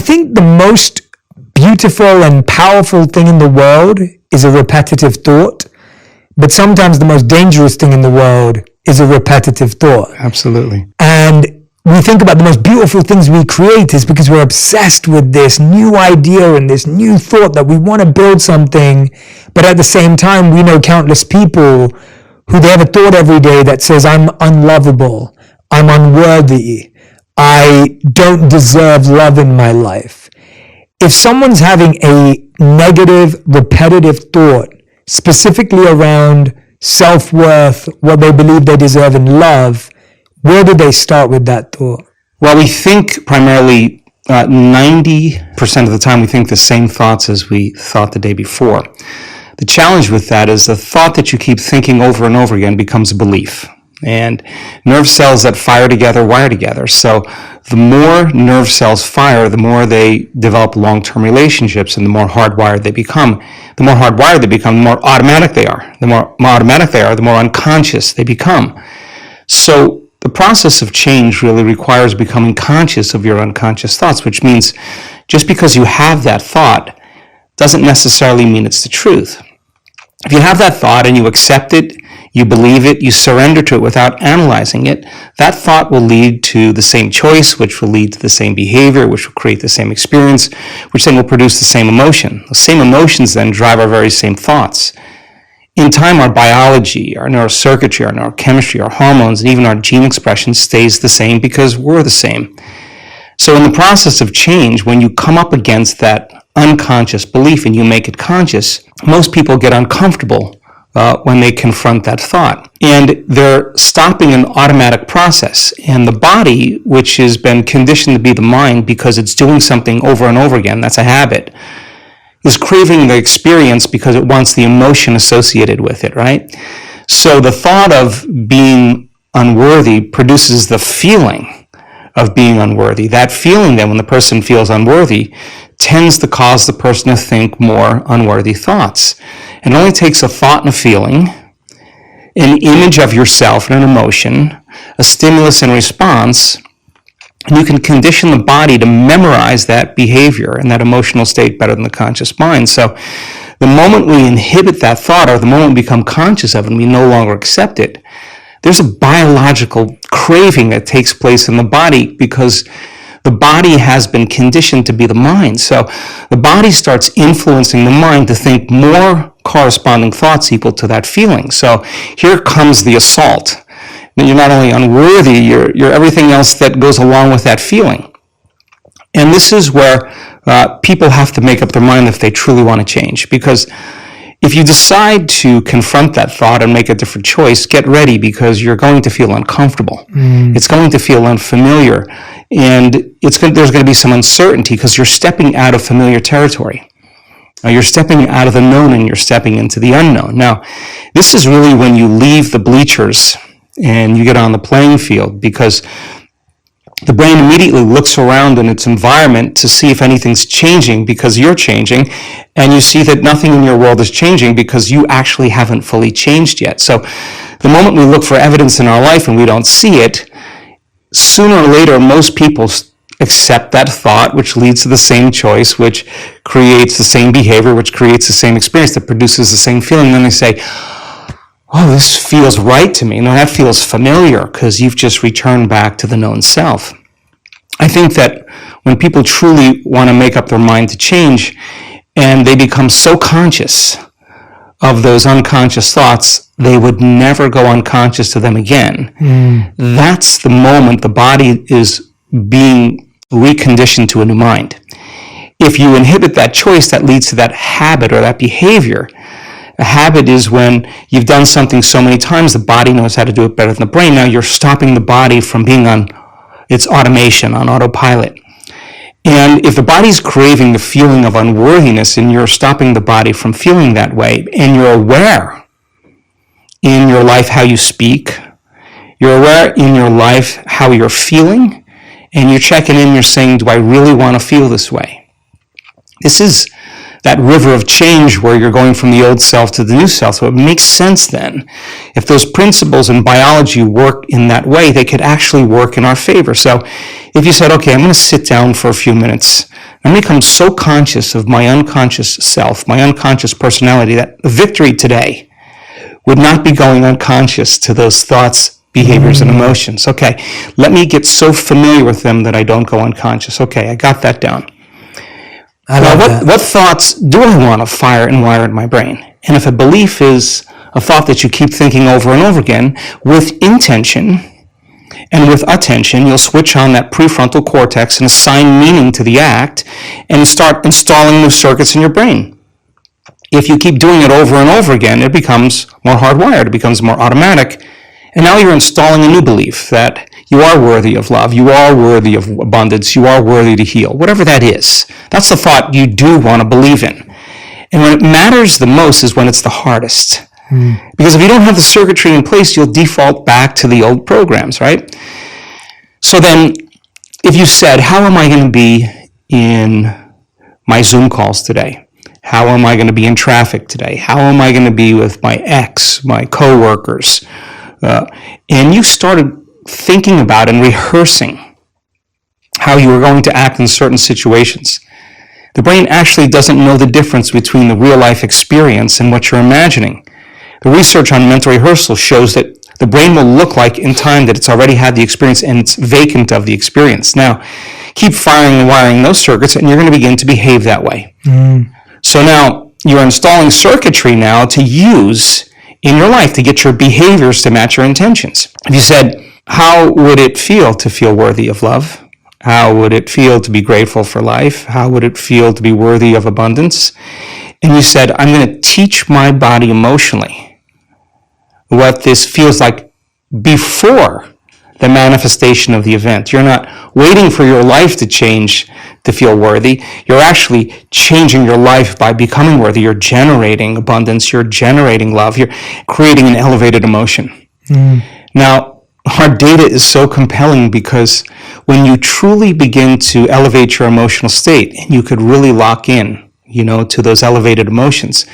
I think the most beautiful and powerful thing in the world is a repetitive thought, but sometimes the most dangerous thing in the world is a repetitive thought. Absolutely. And we think about the most beautiful things we create is because we're obsessed with this new idea and this new thought that we want to build something, but at the same time, we know countless people who they have a thought every day that says, I'm unlovable, I'm unworthy, I don't deserve love in my life. If someone's having a negative, repetitive thought, specifically around self-worth, what they believe they deserve in love, where do they start with that thought? Well, we think primarily 90% of the time we think the same thoughts as we thought the day before. The challenge with that is the thought that you keep thinking over and over again becomes a belief. And nerve cells that fire together wire together. So the more nerve cells fire, the more they develop long-term relationships and the more hardwired they become. The more hardwired they become, the more automatic they are. The more automatic they are, the more unconscious they become. So the process of change really requires becoming conscious of your unconscious thoughts, which means just because you have that thought doesn't necessarily mean it's the truth. If you have that thought and you accept it, you believe it, you surrender to it without analyzing it, that thought will lead to the same choice, which will lead to the same behavior, which will create the same experience, which then will produce the same emotion. The same emotions then drive our very same thoughts. In time, our biology, our neurocircuitry, our neurochemistry, our hormones, and even our gene expression stays the same because we're the same. So in the process of change, when you come up against that unconscious belief and you make it conscious, most people get uncomfortable when they confront that thought. And they're stopping an automatic process. And the body, which has been conditioned to be the mind because it's doing something over and over again, that's a habit, is craving the experience because it wants the emotion associated with it, right? So the thought of being unworthy produces the feeling of being unworthy. That feeling then, when the person feels unworthy, tends to cause the person to think more unworthy thoughts. It only takes a thought and a feeling, an image of yourself and an emotion, a stimulus and response, and you can condition the body to memorize that behavior and that emotional state better than the conscious mind. So the moment we inhibit that thought, or the moment we become conscious of it and we no longer accept it, there's a biological craving that takes place in the body because the body has been conditioned to be the mind. So the body starts influencing the mind to think more corresponding thoughts equal to that feeling. So here comes the assault. You're not only unworthy, you're everything else that goes along with that feeling. And this is where people have to make up their mind if they truly want to change. Because if you decide to confront that thought and make a different choice, get ready because you're going to feel uncomfortable. It's going to feel unfamiliar. And there's going to be some uncertainty because you're stepping out of familiar territory. You're stepping out of the known and you're stepping into the unknown. Now, this is really when you leave the bleachers and you get on the playing field because the brain immediately looks around in its environment to see if anything's changing because you're changing, and you see that nothing in your world is changing because you actually haven't fully changed yet. So the moment we look for evidence in our life and we don't see it, sooner or later most people accept that thought, which leads to the same choice, which creates the same behavior, which creates the same experience, that produces the same feeling. And then they say, oh, this feels right to me. No, that feels familiar because you've just returned back to the known self. I think that when people truly want to make up their mind to change and they become so conscious of those unconscious thoughts, they would never go unconscious to them again. That's the moment the body is being reconditioned to a new mind. If you inhibit that choice, that leads to that habit or that behavior. A habit is when you've done something so many times, the body knows how to do it better than the brain. Now you're stopping the body from being on its automation, on autopilot. And if the body's craving the feeling of unworthiness and you're stopping the body from feeling that way, and you're aware in your life how you speak, you're aware in your life how you're feeling, and you're checking in, you're saying, do I really want to feel this way? This is that river of change where you're going from the old self to the new self. So it makes sense then. If those principles in biology work in that way, they could actually work in our favor. So if you said, okay, I'm going to sit down for a few minutes I'm become so conscious of my unconscious self, my unconscious personality, that victory today would not be going unconscious to those thoughts, behaviors, and emotions. Okay, let me get so familiar with them that I don't go unconscious. Okay, I got that down. Now, what thoughts do I want to fire and wire in my brain? And if a belief is a thought that you keep thinking over and over again, with intention and with attention, you'll switch on that prefrontal cortex and assign meaning to the act and start installing new circuits in your brain. If you keep doing it over and over again, it becomes more hardwired, it becomes more automatic, and now you're installing a new belief that you are worthy of love, you are worthy of abundance, you are worthy to heal, whatever that is. That's the thought you do want to believe in. And when it matters the most is when it's the hardest. Because if you don't have the circuitry in place, you'll default back to the old programs, right? So then, if you said, how am I going to be in my Zoom calls today? How am I going to be in traffic today? How am I going to be with my ex, my coworkers? And you started thinking about and rehearsing how you were going to act in certain situations. The brain actually doesn't know the difference between the real-life experience and what you're imagining. The research on mental rehearsal shows that the brain will look like in time that it's already had the experience and it's vacant of the experience. Now, keep firing and wiring those circuits and you're going to begin to behave that way. So now you're installing circuitry now to use in your life to get your behaviors to match your intentions. If you said, how would it feel to feel worthy of love? How would it feel to be grateful for life? How would it feel to be worthy of abundance? And you said, I'm going to teach my body emotionally what this feels like before the manifestation of the event. You're not waiting for your life to change to feel worthy. You're actually changing your life by becoming worthy. You're generating abundance. You're generating love. You're creating an elevated emotion. Now, our data is so compelling because when you truly begin to elevate your emotional state, and you could really lock in, to those elevated emotions,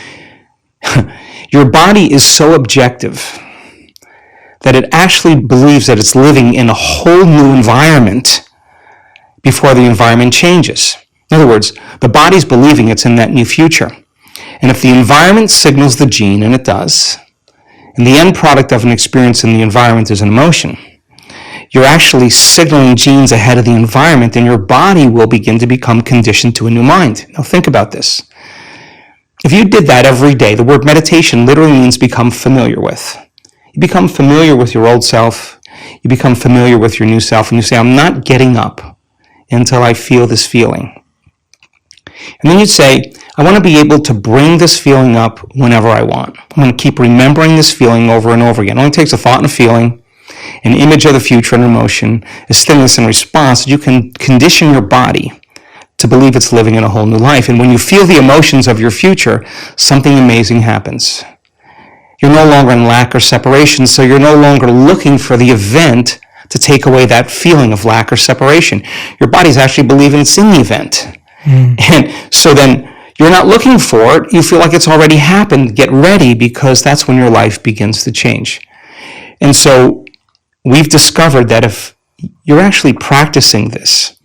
your body is so objective that it actually believes that it's living in a whole new environment before the environment changes. In other words, the body's believing it's in that new future. And if the environment signals the gene, and it does, and the end product of an experience in the environment is an emotion, you're actually signaling genes ahead of the environment, and your body will begin to become conditioned to a new mind. Now think about this. If you did that every day, the word meditation literally means become familiar with. You become familiar with your old self, you become familiar with your new self, and you say, I'm not getting up until I feel this feeling. And then you'd say, I want to be able to bring this feeling up whenever I want. I'm going to keep remembering this feeling over and over again. It only takes a thought and a feeling, an image of the future and emotion, a stimulus and response. You can condition your body to believe it's living in a whole new life. And when you feel the emotions of your future, something amazing happens. You're no longer in lack or separation, so you're no longer looking for the event to take away that feeling of lack or separation. Your body's actually believing it's in the event. And so then you're not looking for it. You feel like it's already happened. Get ready, because that's when your life begins to change. And so we've discovered that if you're actually practicing this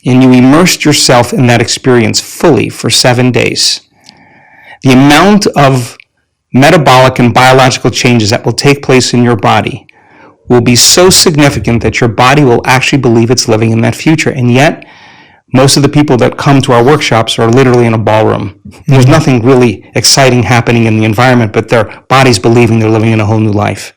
and you immersed yourself in that experience fully for 7 days, the amount of metabolic and biological changes that will take place in your body will be so significant that your body will actually believe it's living in that future. And yet, most of the people that come to our workshops are literally in a ballroom. There's nothing really exciting happening in the environment, but their body's believing they're living in a whole new life.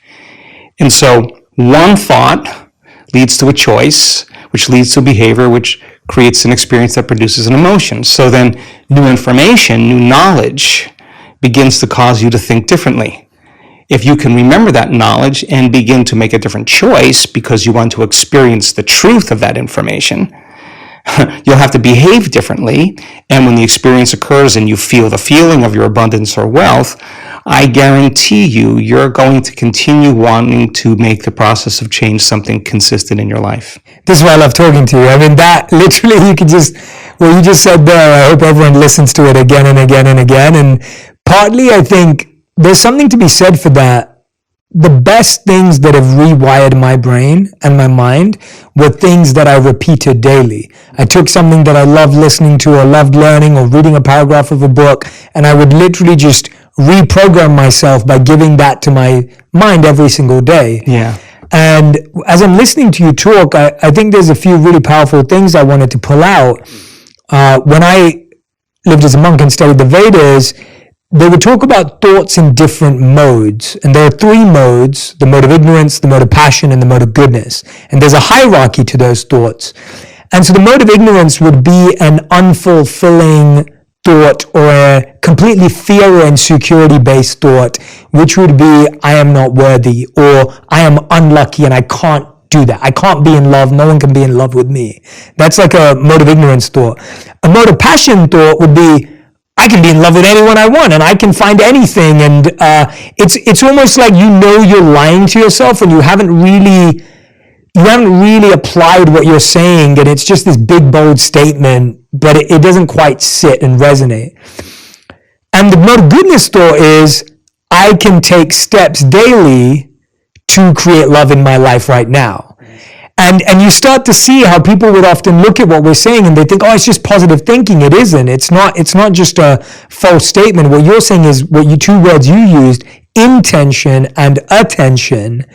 And so one thought leads to a choice, which leads to behavior, which creates an experience that produces an emotion. So then new information, new knowledge begins to cause you to think differently. If you can remember that knowledge and begin to make a different choice because you want to experience the truth of that information, you'll have to behave differently. And when the experience occurs and you feel the feeling of your abundance or wealth, I guarantee you, you're going to continue wanting to make the process of change something consistent in your life. This is why I love talking to you. I mean, that literally, you could just, what you just said there, I hope everyone listens to it again and again and again. And partly, I think there's something to be said for that the best things that have rewired my brain and my mind were things that I repeated daily. I took something that I loved listening to or loved learning or reading a paragraph of a book, and I would literally just reprogram myself by giving that to my mind every single day. Yeah. And as I'm listening to you talk, I think there's a few really powerful things I wanted to pull out. When I lived as a monk and studied the Vedas, they would talk about thoughts in different modes. And there are 3 modes: the mode of ignorance, the mode of passion, and the mode of goodness. And there's a hierarchy to those thoughts. And so the mode of ignorance would be an unfulfilling thought, or a completely fear and security based thought, which would be, I am not worthy, or I am unlucky and I can't do that. I can't be in love. No one can be in love with me. That's like a mode of ignorance thought. A mode of passion thought would be, I can be in love with anyone I want and I can find anything. And it's almost like you're lying to yourself and you haven't really applied what you're saying, and it's just this big, bold statement, but it doesn't quite sit and resonate. And the mode of goodness thought is, I can take steps daily to create love in my life right now. And you start to see how people would often look at what we're saying and they think, oh, it's just positive thinking. It isn't. It's not just a false statement. What you're saying is what 2 words you used, intention and attention.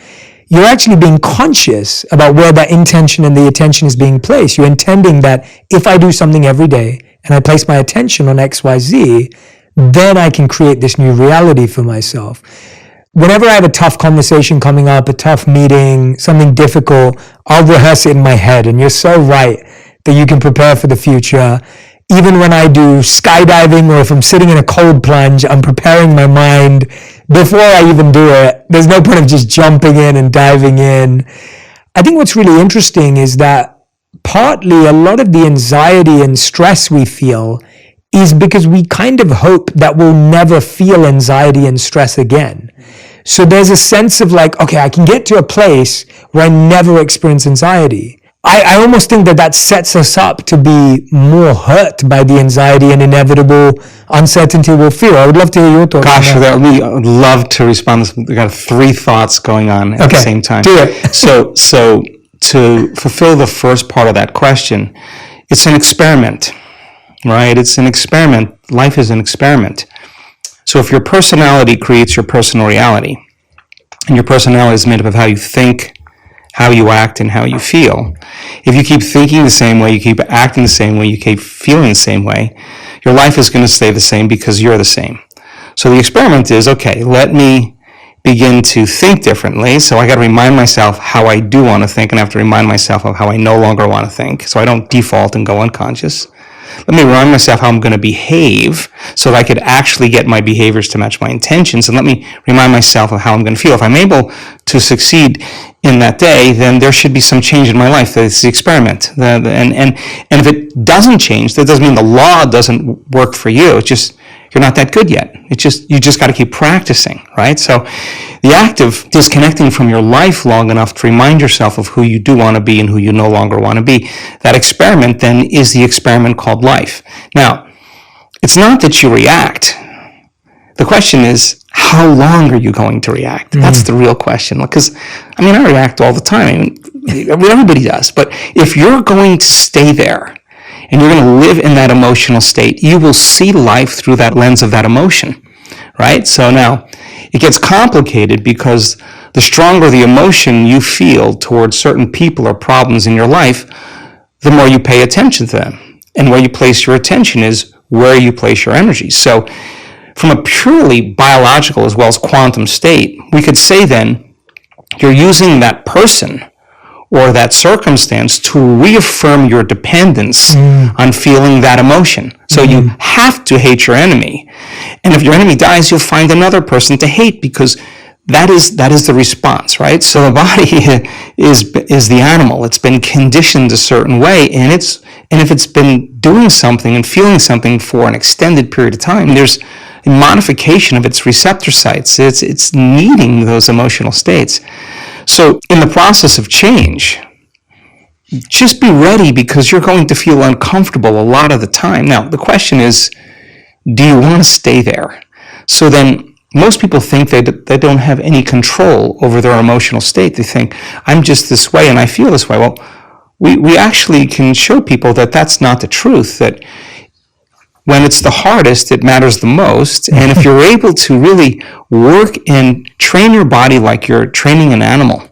You're actually being conscious about where that intention and the attention is being placed. You're intending that if I do something every day and I place my attention on X, Y, Z, then I can create this new reality for myself. Whenever I have a tough conversation coming up, a tough meeting, something difficult, I'll rehearse it in my head. And you're so right that you can prepare for the future. Even when I do skydiving, or if I'm sitting in a cold plunge, I'm preparing my mind before I even do it. There's no point of just jumping in and diving in. I think what's really interesting is that partly a lot of the anxiety and stress we feel is because we kind of hope that we'll never feel anxiety and stress again. So there's a sense of like, okay, I can get to a place where I never experience anxiety. I almost think that sets us up to be more hurt by the anxiety and inevitable uncertainty we'll feel. I would love to hear your thoughts. Gosh, I would love to respond. We've got 3 thoughts going on at the same time. Do it. So to fulfill the first part of that question, it's an experiment, right? It's an experiment. Life is an experiment. So if your personality creates your personal reality, and your personality is made up of how you think, how you act, and how you feel. If you keep thinking the same way, you keep acting the same way, you keep feeling the same way, your life is going to stay the same because you're the same. So the experiment is, okay, let me begin to think differently. So I got to remind myself how I do want to think, and I have to remind myself of how I no longer want to think, so I don't default and go unconscious. Let me remind myself how I'm going to behave so that I could actually get my behaviors to match my intentions. And let me remind myself of how I'm going to feel. If I'm able to succeed in that day, then there should be some change in my life. It's the experiment. And if it doesn't change, that doesn't mean the law doesn't work for you. It's just you're not that good yet. You just got to keep practicing, right? So the act of disconnecting from your life long enough to remind yourself of who you do want to be and who you no longer want to be, that experiment then is the experiment called life. Now, it's not that you react. The question is, how long are you going to react? That's the real question. Because, I react all the time. Everybody does. But if you're going to stay there, and you're going to live in that emotional state, you will see life through that lens of that emotion, right? So now, it gets complicated because the stronger the emotion you feel towards certain people or problems in your life, the more you pay attention to them. And where you place your attention is where you place your energy. So from a purely biological as well as quantum state, we could say then, you're using that person or that circumstance to reaffirm your dependence on feeling that emotion. So you have to hate your enemy. And if your enemy dies, you'll find another person to hate because that is the response, right? So the body is the animal. It's been conditioned a certain way, and if it's been doing something and feeling something for an extended period of time, there's a modification of its receptor sites. It's needing those emotional states. So in the process of change, just be ready because you're going to feel uncomfortable a lot of the time. Now, the question is, do you want to stay there? So then most people think they don't have any control over their emotional state. They think, I'm just this way and I feel this way. Well, we actually can show people that that's not the truth, that when it's the hardest, it matters the most. And if you're able to really work and train your body like you're training an animal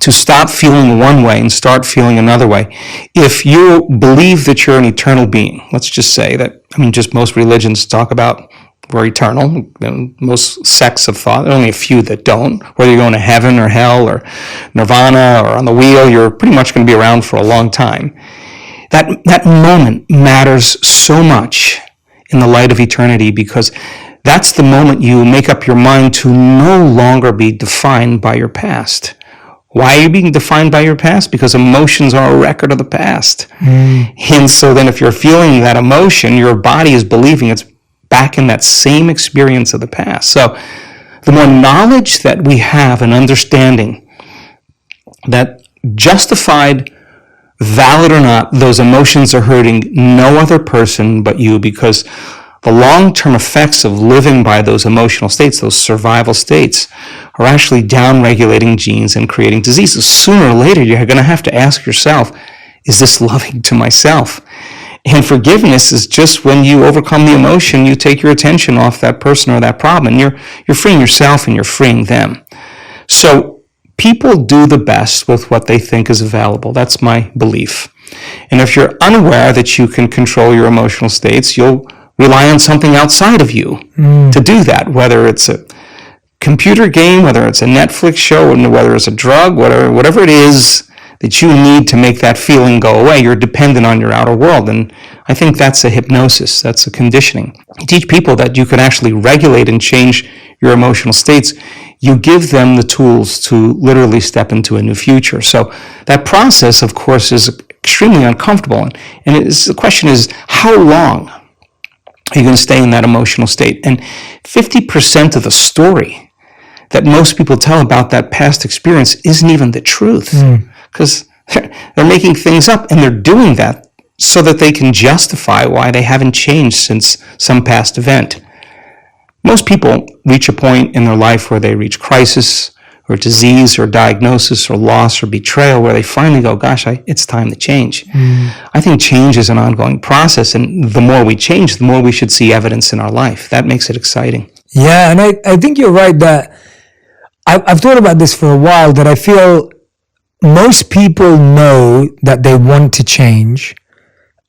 to stop feeling one way and start feeling another way, if you believe that you're an eternal being, let's just say that, just most religions talk about we're eternal. Most sects of thought, there are only a few that don't. Whether you're going to heaven or hell or nirvana or on the wheel, you're pretty much going to be around for a long time. That moment matters so much in the light of eternity, because that's the moment you make up your mind to no longer be defined by your past. Why are you being defined by your past? Because emotions are a record of the past. And so then if you're feeling that emotion, your body is believing it's back in that same experience of the past. So the more knowledge that we have and understanding that justified, valid or not, those emotions are hurting no other person but you, because the long-term effects of living by those emotional states, those survival states, are actually down-regulating genes and creating diseases. Sooner or later, you're going to have to ask yourself, is this loving to myself? And forgiveness is just when you overcome the emotion, you take your attention off that person or that problem, and you're freeing yourself and you're freeing them. So people do the best with what they think is available. That's my belief. And if you're unaware that you can control your emotional states, you'll rely on something outside of you to do that, whether it's a computer game, whether it's a Netflix show, and whether it's a drug, whatever it is that you need to make that feeling go away. You're dependent on your outer world. And I think that's a hypnosis. That's a conditioning. You teach people that you can actually regulate and change your emotional states. You give them the tools to literally step into a new future. So that process, of course, is extremely uncomfortable. And the question is, how long are you going to stay in that emotional state? And 50% of the story that most people tell about that past experience isn't even the truth. Because they're making things up, and they're doing that so that they can justify why they haven't changed since some past event. Most people reach a point in their life where they reach crisis or disease or diagnosis or loss or betrayal, where they finally go, gosh, it's time to change. I think change is an ongoing process, and the more we change, the more we should see evidence in our life. That makes it exciting. Yeah, and I think you're right that I've thought about this for a while, that I feel most people know that they want to change,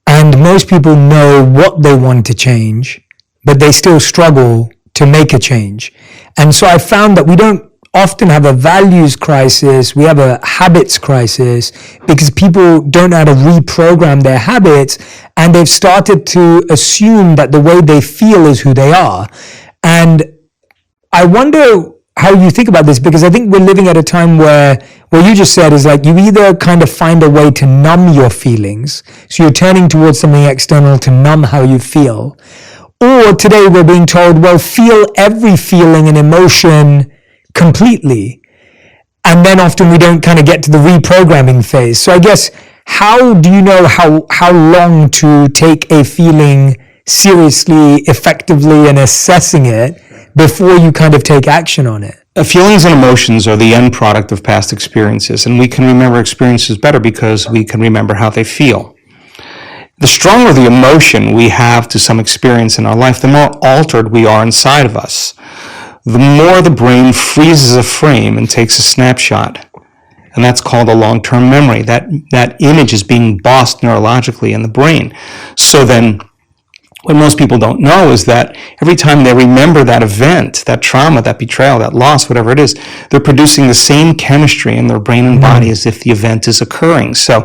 and most people know what they want to change, but they still struggle to make a change. And so I found that we don't often have a values crisis, we have a habits crisis, because people don't know how to reprogram their habits, and they've started to assume that the way they feel is who they are. And I wonder how you think about this, because I think we're living at a time where what you just said is like, you either kind of find a way to numb your feelings, so you're turning towards something external to numb how you feel, or today we're being told, well, feel every feeling and emotion completely. And then often we don't kind of get to the reprogramming phase. So I guess, how do you know how long to take a feeling seriously, effectively, and assessing it before you kind of take action on it? Feelings and emotions are the end product of past experiences, and we can remember experiences better because we can remember how they feel. The stronger the emotion we have to some experience in our life, the more altered we are inside of us. The more the brain freezes a frame and takes a snapshot, and that's called a long-term memory. That image is being bossed neurologically in the brain. So then, what most people don't know is that every time they remember that event, that trauma, that betrayal, that loss, whatever it is, they're producing the same chemistry in their brain and body as if the event is occurring. So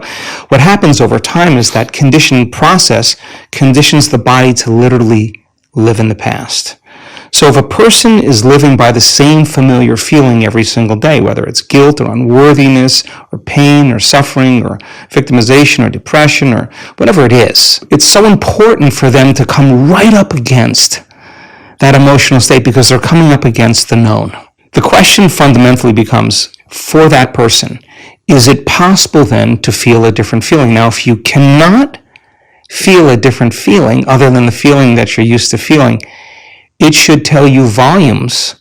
what happens over time is that conditioning process conditions the body to literally live in the past. So if a person is living by the same familiar feeling every single day, whether it's guilt or unworthiness or pain or suffering or victimization or depression or whatever it is, it's so important for them to come right up against that emotional state, because they're coming up against the known. The question fundamentally becomes, for that person, is it possible then to feel a different feeling? Now, if you cannot feel a different feeling other than the feeling that you're used to feeling, it should tell you volumes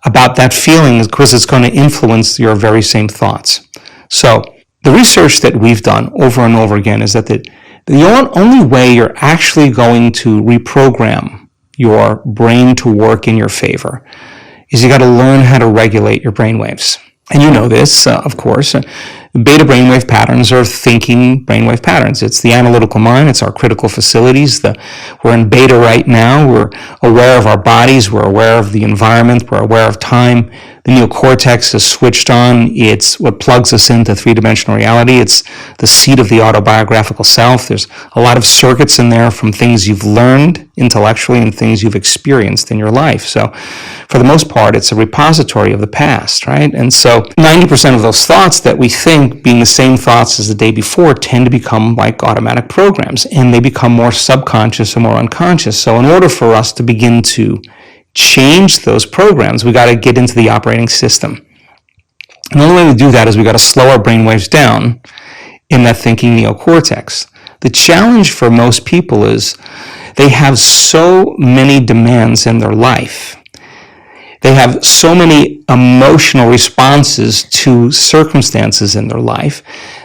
about that feeling because it's going to influence your very same thoughts. So the research that we've done over and over again is that the only way you're actually going to reprogram your brain to work in your favor is you got to learn how to regulate your brainwaves. And you know this, of course. Beta brainwave patterns are thinking brainwave patterns. It's the analytical mind. It's our critical facilities. We're in beta right now. We're aware of our bodies. We're aware of the environment. We're aware of time. The neocortex is switched on. It's what plugs us into three-dimensional reality. It's the seat of the autobiographical self. There's a lot of circuits in there from things you've learned intellectually and things you've experienced in your life. So for the most part, it's a repository of the past, right? And so 90% of those thoughts that we think being the same thoughts as the day before tend to become like automatic programs, and they become more subconscious or more unconscious. So in order for us to begin to change those programs, we got to get into the operating system. And the only way we do that is we got to slow our brainwaves down in that thinking neocortex. The challenge for most people is they have so many demands in their life. They have so many emotional responses to circumstances in their life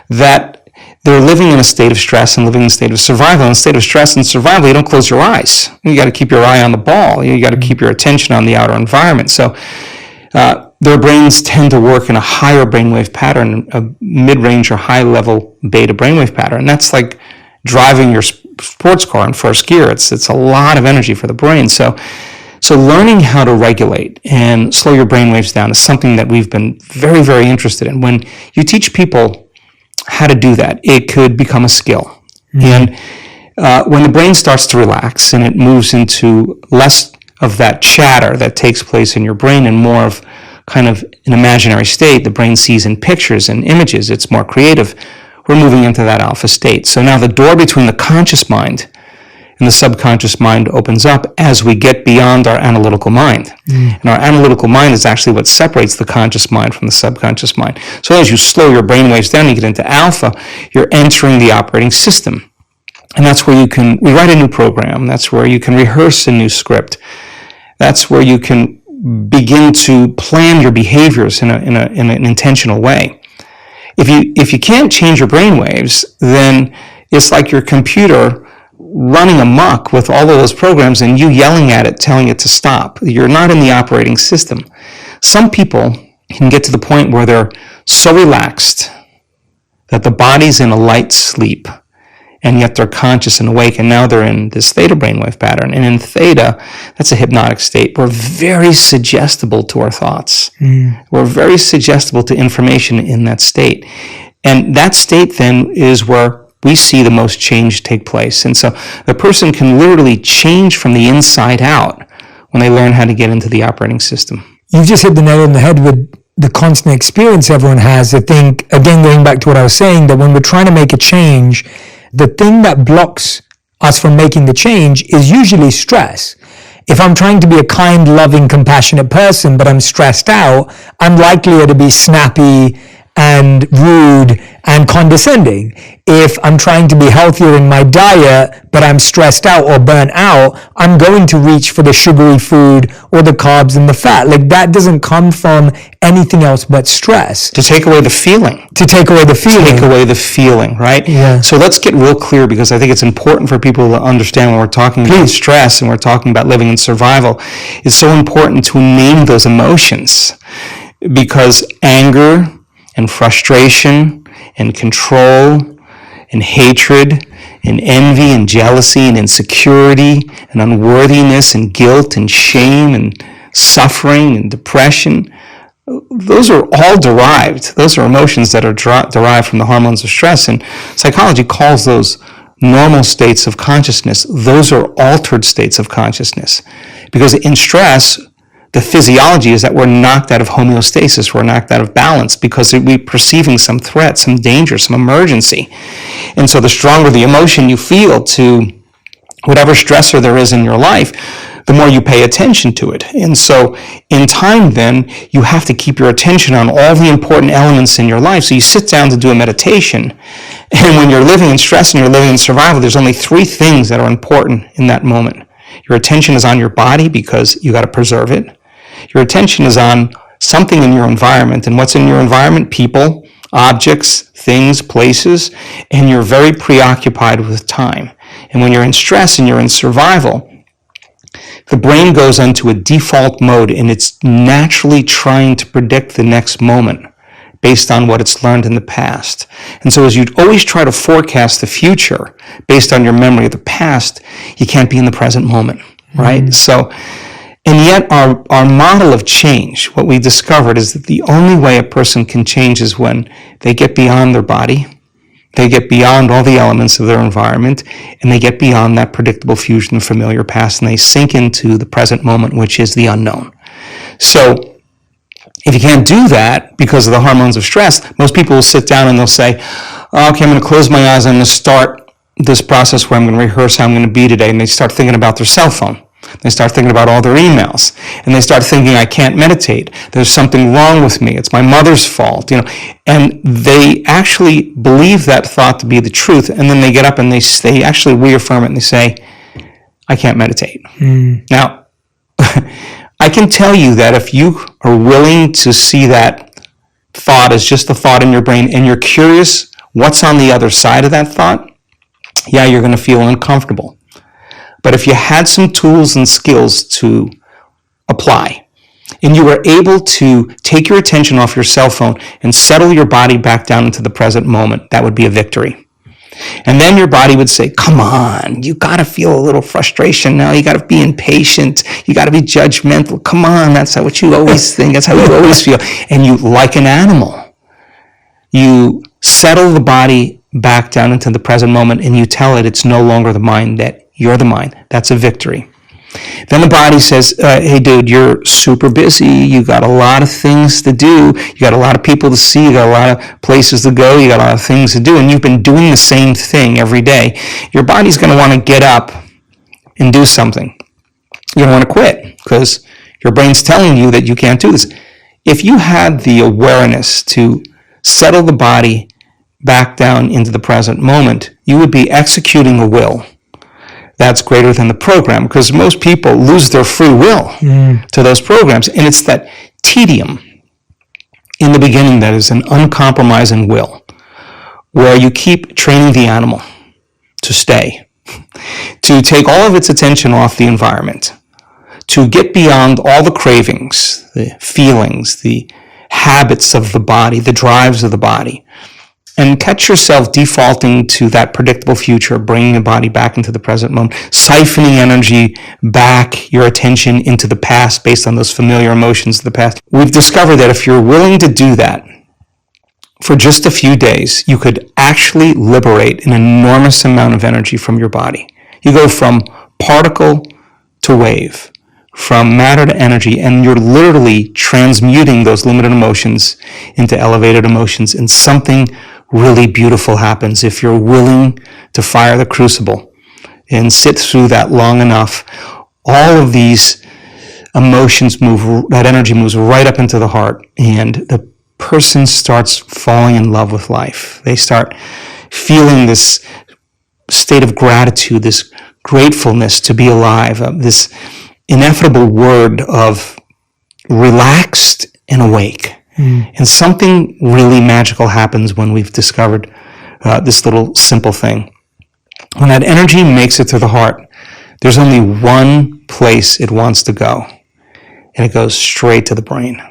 that they're living in a state of stress and living in a state of survival. In a state of stress and survival, you don't close your eyes. You got to keep your eye on the ball. You got to keep your attention on the outer environment. So their brains tend to work in a higher brainwave pattern, a mid-range or high-level beta brainwave pattern. And that's like driving your sports car in first gear. It's a lot of energy for the brain. So learning how to regulate and slow your brainwaves down is something that we've been very, very interested in. When you teach people how to do that, it could become a skill. Mm-hmm. And when the brain starts to relax and it moves into less of that chatter that takes place in your brain and more of kind of an imaginary state, the brain sees in pictures and images, it's more creative, we're moving into that alpha state. So now the door between the conscious mind and the subconscious mind opens up as we get beyond our analytical mind. And our analytical mind is actually what separates the conscious mind from the subconscious mind. So as you slow your brainwaves down, you get into alpha, you're entering the operating system. And that's where you can rewrite a new program. That's where you can rehearse a new script. That's where you can begin to plan your behaviors in an intentional way. If you can't change your brainwaves, then it's like your computer running amok with all of those programs and you yelling at it, telling it to stop. You're not in the operating system. Some people can get to the point where they're so relaxed that the body's in a light sleep, and yet they're conscious and awake, and now they're in this theta brainwave pattern. And in theta, that's a hypnotic state. We're very suggestible to our thoughts. We're very suggestible to information in that state. And that state then is where we see the most change take place. And so the person can literally change from the inside out when they learn how to get into the operating system. You've just hit the nail on the head with the constant experience everyone has. I think, again, going back to what I was saying, that when we're trying to make a change, the thing that blocks us from making the change is usually stress. If I'm trying to be a kind, loving, compassionate person, but I'm stressed out, I'm likelier to be snappy and rude and condescending. If I'm trying to be healthier in my diet, but I'm stressed out or burnt out, I'm going to reach for the sugary food or the carbs and the fat. Like, that doesn't come from anything else but stress. To take away the feeling. Take away the feeling, right? Yeah. So let's get real clear, because I think it's important for people to understand when we're talking about stress and we're talking about living in survival. It's so important to name those emotions, because anger and frustration and control and hatred and envy and jealousy and insecurity and unworthiness and guilt and shame and suffering and depression, those are all derived. Those are emotions that are derived from the hormones of stress. And psychology calls those normal states of consciousness. Those are altered states of consciousness. Because in stress, the physiology is that we're knocked out of homeostasis, we're knocked out of balance, because we're perceiving some threat, some danger, some emergency. And so the stronger the emotion you feel to whatever stressor there is in your life, the more you pay attention to it. And so in time then, you have to keep your attention on all the important elements in your life. So you sit down to do a meditation, and when you're living in stress and you're living in survival, there's only 3 things that are important in that moment. Your attention is on your body because you got to preserve it. Your attention is on something in your environment. And what's in your environment? People, objects, things, places. And you're very preoccupied with time. And when you're in stress and you're in survival, the brain goes into a default mode and it's naturally trying to predict the next moment based on what it's learned in the past. And so as you always try to forecast the future based on your memory of the past, you can't be in the present moment, right? Mm-hmm. So, and yet our model of change, what we discovered is that the only way a person can change is when they get beyond their body, they get beyond all the elements of their environment, and they get beyond that predictable fusion of familiar past, and they sink into the present moment, which is the unknown. So if you can't do that because of the hormones of stress, most people will sit down and they'll say, okay, I'm going to close my eyes, I'm going to start this process where I'm going to rehearse how I'm going to be today, and they start thinking about their cell phone. They start thinking about all their emails, and they start thinking, I can't meditate. There's something wrong with me. It's my mother's fault, And they actually believe that thought to be the truth, and then they get up and they actually reaffirm it, and they say, I can't meditate. Now, I can tell you that if you are willing to see that thought as just a thought in your brain, and you're curious what's on the other side of that thought, yeah, you're going to feel uncomfortable. But if you had some tools and skills to apply, and you were able to take your attention off your cell phone and settle your body back down into the present moment, that would be a victory. And then your body would say, come on, you got to feel a little frustration now. You got to be impatient. You got to be judgmental. Come on, that's what you always think. That's how you always feel. And you, like an animal, you settle the body back down into the present moment, and you tell it it's no longer the mind, that you're the mind. That's a victory. Then the body says, hey, dude, you're super busy. You got a lot of things to do. You got a lot of people to see. You got a lot of places to go. You got a lot of things to do. And you've been doing the same thing every day. Your body's going to want to get up and do something. You're going to want to quit because your brain's telling you that you can't do this. If you had the awareness to settle the body back down into the present moment, you would be executing a will that's greater than the program, because most people lose their free will to those programs. And it's that tedium in the beginning that is an uncompromising will, where you keep training the animal to stay, to take all of its attention off the environment, to get beyond all the cravings, the feelings, the habits of the body, the drives of the body, and catch yourself defaulting to that predictable future, bringing the body back into the present moment, siphoning energy back, your attention into the past based on those familiar emotions of the past. We've discovered that if you're willing to do that for just a few days, you could actually liberate an enormous amount of energy from your body. You go from particle to wave, from matter to energy, and you're literally transmuting those limited emotions into elevated emotions, and something really beautiful happens if you're willing to fire the crucible and sit through that long enough. All of these emotions move, that energy moves right up into the heart, and the person starts falling in love with life. They start feeling this state of gratitude, this gratefulness to be alive, this ineffable word of relaxed and awake. And something really magical happens when we've discovered this little simple thing. When that energy makes it to the heart, there's only one place it wants to go, and it goes straight to the brain.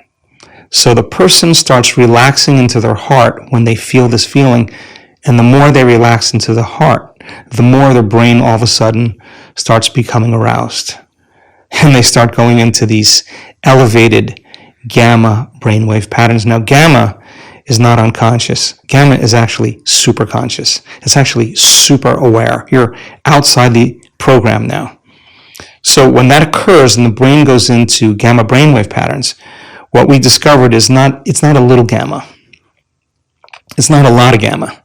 So the person starts relaxing into their heart when they feel this feeling, and the more they relax into the heart, the more their brain all of a sudden starts becoming aroused. And they start going into these elevated gamma brainwave patterns. Now, gamma is not unconscious. Gamma is actually super conscious. It's actually super aware. You're outside the program now. So when that occurs and the brain goes into gamma brainwave patterns, what we discovered is it's not a little gamma. It's not a lot of gamma.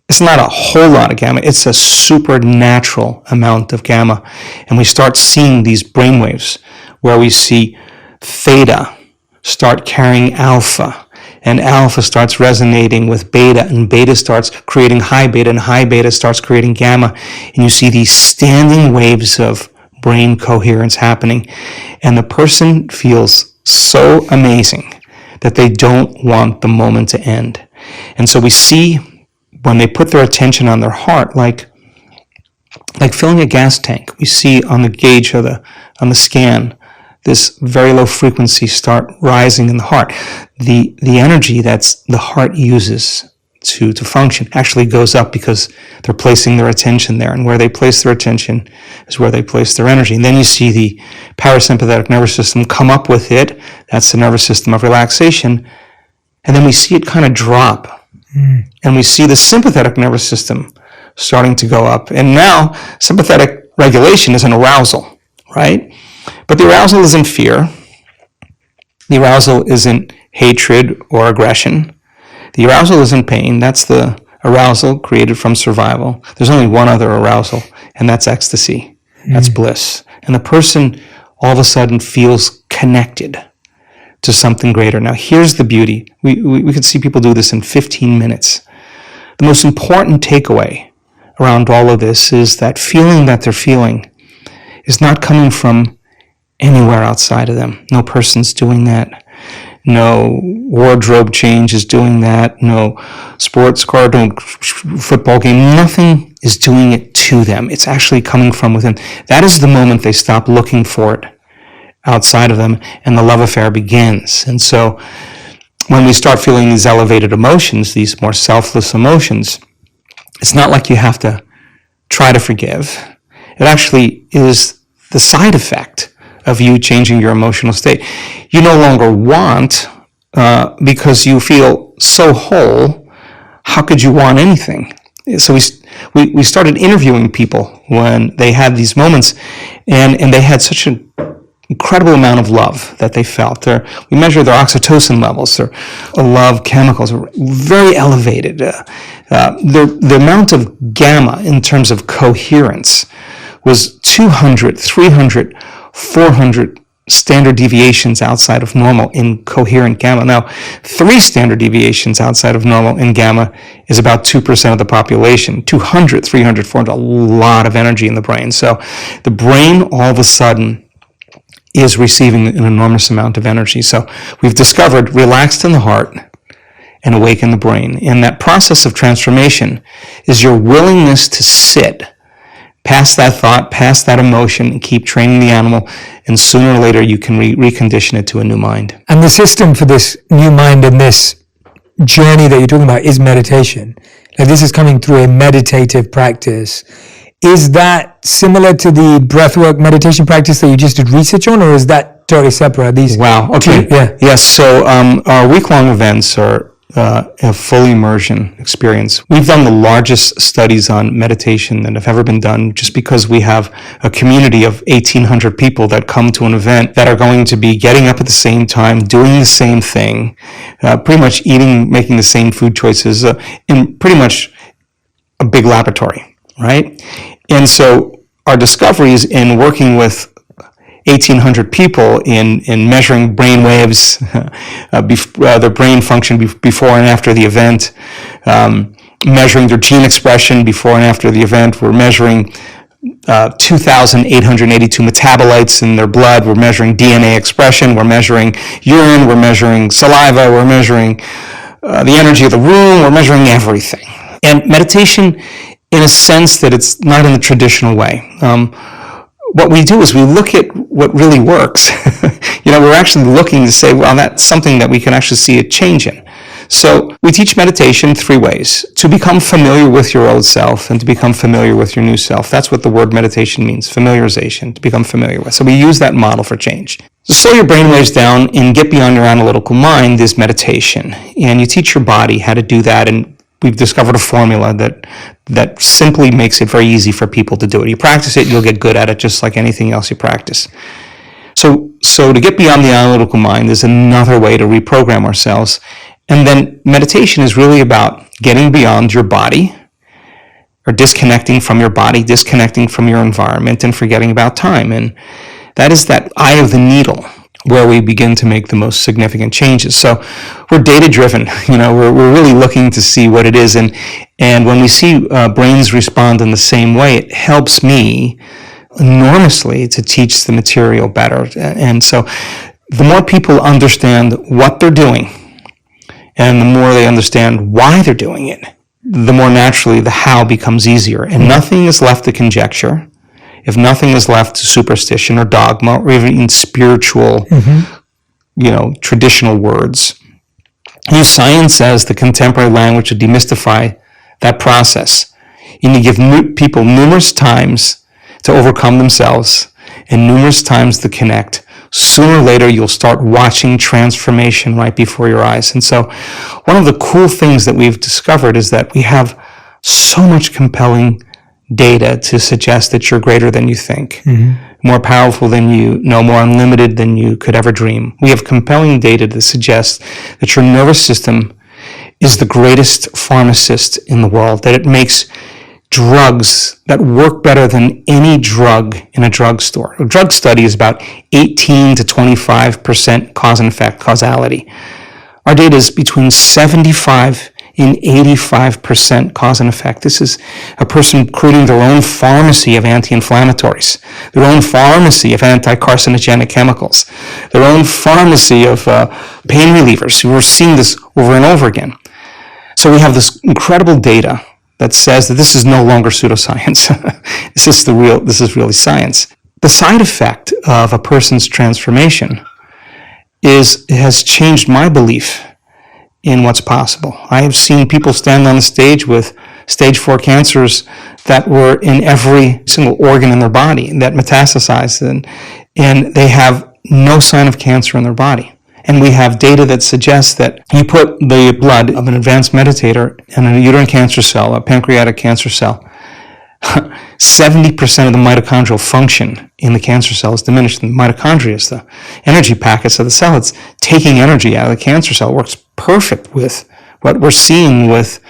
It's not a whole lot of gamma. It's a supernatural amount of gamma. And we start seeing these brainwaves where we see theta start carrying alpha, and alpha starts resonating with beta, and beta starts creating high beta, and high beta starts creating gamma. And you see these standing waves of brain coherence happening. And the person feels so amazing that they don't want the moment to end. And so we see when they put their attention on their heart, like filling a gas tank, we see on the gauge on the scan, this very low frequency start rising in the heart. The energy that's the heart uses to function actually goes up because they're placing their attention there. And where they place their attention is where they place their energy. And then you see the parasympathetic nervous system come up with it. That's the nervous system of relaxation. And then we see it kind of drop. And we see the sympathetic nervous system starting to go up. And now sympathetic regulation is an arousal, right? But the arousal isn't fear. The arousal isn't hatred or aggression. The arousal isn't pain. That's the arousal created from survival. There's only one other arousal, and that's ecstasy. That's bliss. And the person all of a sudden feels connected to something greater. Now, here's the beauty. We could see people do this in 15 minutes. The most important takeaway around all of this is that feeling that they're feeling is not coming from anywhere outside of them. No person's doing that. No wardrobe change is doing that. No sports car, no football game. Nothing is doing it to them. It's actually coming from within. That is the moment they stop looking for it outside of them, and the love affair begins. And so when we start feeling these elevated emotions, these more selfless emotions, it's not like you have to try to forgive. It actually is the side effect of you changing your emotional state. You no longer want, because you feel so whole, how could you want anything? So we started interviewing people when they had these moments, and they had such an incredible amount of love that they felt. We measured their oxytocin levels, their love chemicals were very elevated. The amount of gamma in terms of coherence was 200, 300, 400 standard deviations outside of normal in coherent gamma. Now, 3 standard deviations outside of normal in gamma is about 2% of the population. 200, 300, 400, a lot of energy in the brain. So the brain all of a sudden is receiving an enormous amount of energy. So we've discovered relaxed in the heart and awake in the brain. And that process of transformation is your willingness to sit past that thought, past that emotion, and keep training the animal, and sooner or later you can recondition it to a new mind. And the system for this new mind and this journey that you're talking about is meditation. Like, this is coming through a meditative practice. Is that similar to the breathwork meditation practice that you just did research on, or is that totally separate? These Wow. Okay. Yeah. Yes. So our week-long events are a full immersion experience. We've done the largest studies on meditation that have ever been done, just because we have a community of 1,800 people that come to an event that are going to be getting up at the same time, doing the same thing, pretty much making the same food choices in pretty much a big laboratory, right? And so our discoveries in working with 1,800 people in measuring brain waves, their brain function before and after the event, measuring their gene expression before and after the event. We're measuring 2,882 metabolites in their blood. We're measuring DNA expression. We're measuring urine. We're measuring saliva. We're measuring the energy of the room. We're measuring everything. And meditation, in a sense that it's not in the traditional way. What we do is we look at what really works. We're actually looking to say, well, that's something that we can actually see a change in. So we teach meditation 3 ways: to become familiar with your old self and to become familiar with your new self. That's what the word meditation means, familiarization, to become familiar with. So we use that model for change. To slow your brainwaves down and get beyond your analytical mind is meditation. And you teach your body how to do that, and we've discovered a formula that simply makes it very easy for people to do it. You practice it, you'll get good at it, just like anything else you practice. So to get beyond the analytical mind is another way to reprogram ourselves. And then meditation is really about getting beyond your body, or disconnecting from your body, disconnecting from your environment, and forgetting about time. And that is that eye of the needle where we begin to make the most significant changes. So we're data-driven. We're really looking to see what it is. And when we see brains respond in the same way, it helps me enormously to teach the material better. And so the more people understand what they're doing, and the more they understand why they're doing it, the more naturally the how becomes easier. And nothing is left to conjecture, if nothing is left to superstition or dogma or even spiritual, traditional words. Use science as the contemporary language to demystify that process. You need to give people numerous times to overcome themselves and numerous times to connect. Sooner or later, you'll start watching transformation right before your eyes. And so one of the cool things that we've discovered is that we have so much compelling data to suggest that you're greater than you think, more powerful than you know, more unlimited than you could ever dream. We have compelling data to suggest that your nervous system is the greatest pharmacist in the world, that it makes drugs that work better than any drug in a drugstore. A drug study is about 18 to 25% cause and effect, causality. Our data is between 75 and 85% cause and effect. This is a person creating their own pharmacy of anti-inflammatories, their own pharmacy of anti-carcinogenic chemicals, their own pharmacy of pain relievers. We're seeing this over and over again. So we have this incredible data that says that this is no longer pseudoscience. This is really science. The side effect of a person's transformation has changed my belief in what's possible. I have seen people stand on the stage with stage 4 cancers that were in every single organ in their body that metastasized, and they have no sign of cancer in their body. And we have data that suggests that you put the blood of an advanced meditator in a uterine cancer cell, a pancreatic cancer cell, 70% of the mitochondrial function in the cancer cell is diminished. And the mitochondria is the energy packets of the cell. It's taking energy out of the cancer cell. It works perfect with what we're seeing with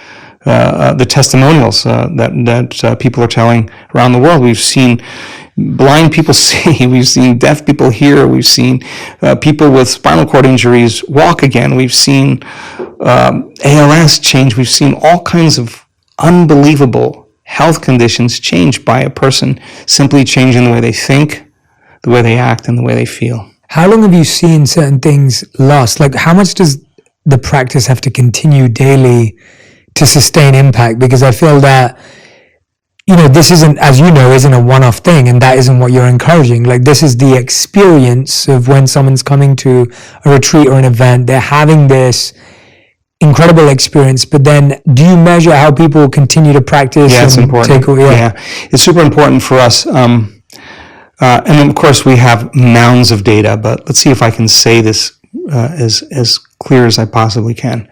the testimonials that people are telling around the world. We've seen blind people see, we've seen deaf people hear, we've seen people with spinal cord injuries walk again, we've seen ALS change, we've seen all kinds of unbelievable health conditions changed by a person simply changing the way they think, the way they act, and the way they feel. How long have you seen certain things last? Like, how much does the practice have to continue daily to sustain impact? Because I feel that, this isn't, as you know, isn't a one-off thing, and that isn't what you're encouraging. Like, this is the experience of when someone's coming to a retreat or an event, they're having this incredible experience, but then do you measure how people continue to practice? Yeah, it's important. It's super important for us. And of course, we have mounds of data, but let's see if I can say this as clear as I possibly can.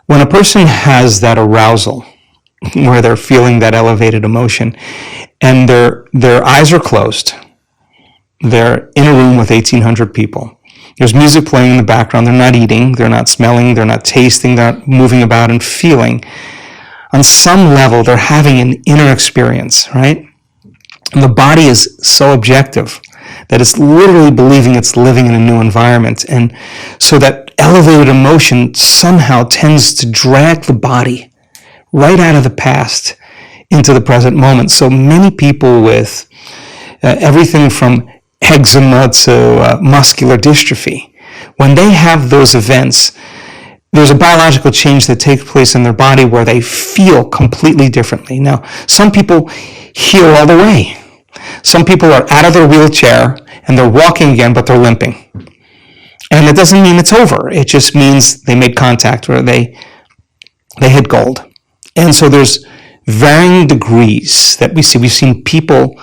When a person has that arousal, where they're feeling that elevated emotion, and their eyes are closed, they're in a room with 1,800 people, there's music playing in the background, they're not eating, they're not smelling, they're not tasting, they're not moving about and feeling. On some level, they're having an inner experience, right? And the body is so objective that it's literally believing it's living in a new environment. And so that elevated emotion somehow tends to drag the body right out of the past into the present moment. So many people with everything from eczema to muscular dystrophy, when they have those events, there's a biological change that takes place in their body where they feel completely differently. Now, some people heal all the way. Some people are out of their wheelchair and they're walking again, but they're limping. And it doesn't mean it's over. It just means they made contact or they hit gold. And so there's varying degrees that we see. We've seen people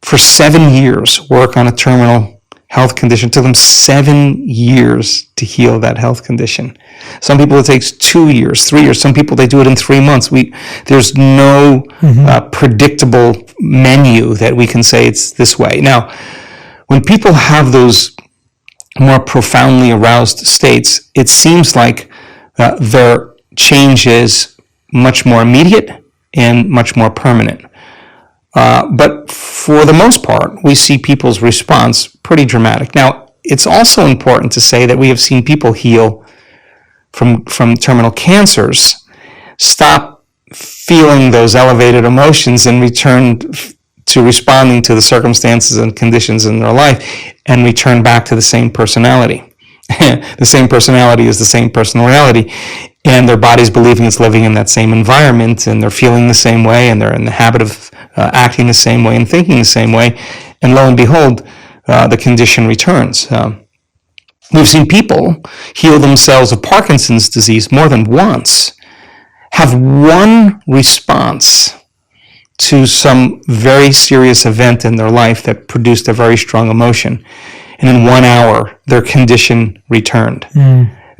for 7 years work on a terminal health condition. It took them 7 years to heal that health condition. Some people it takes 2 years, 3 years. Some people they do it in 3 months. There's no predictable menu that we can say it's this way. Now, when people have those more profoundly aroused states, it seems like their change is much more immediate and much more permanent. But for the most part, we see people's response pretty dramatic. Now, it's also important to say that we have seen people heal from terminal cancers, stop feeling those elevated emotions, and return to responding to the circumstances and conditions in their life and return back to the same personality. The same personality is the same personal reality, and their body's believing it's living in that same environment, and they're feeling the same way, and they're in the habit of acting the same way and thinking the same way, and lo and behold, the condition returns. We've seen people heal themselves of Parkinson's disease more than once, have one response to some very serious event in their life that produced a very strong emotion, and in 1 hour, their condition returned.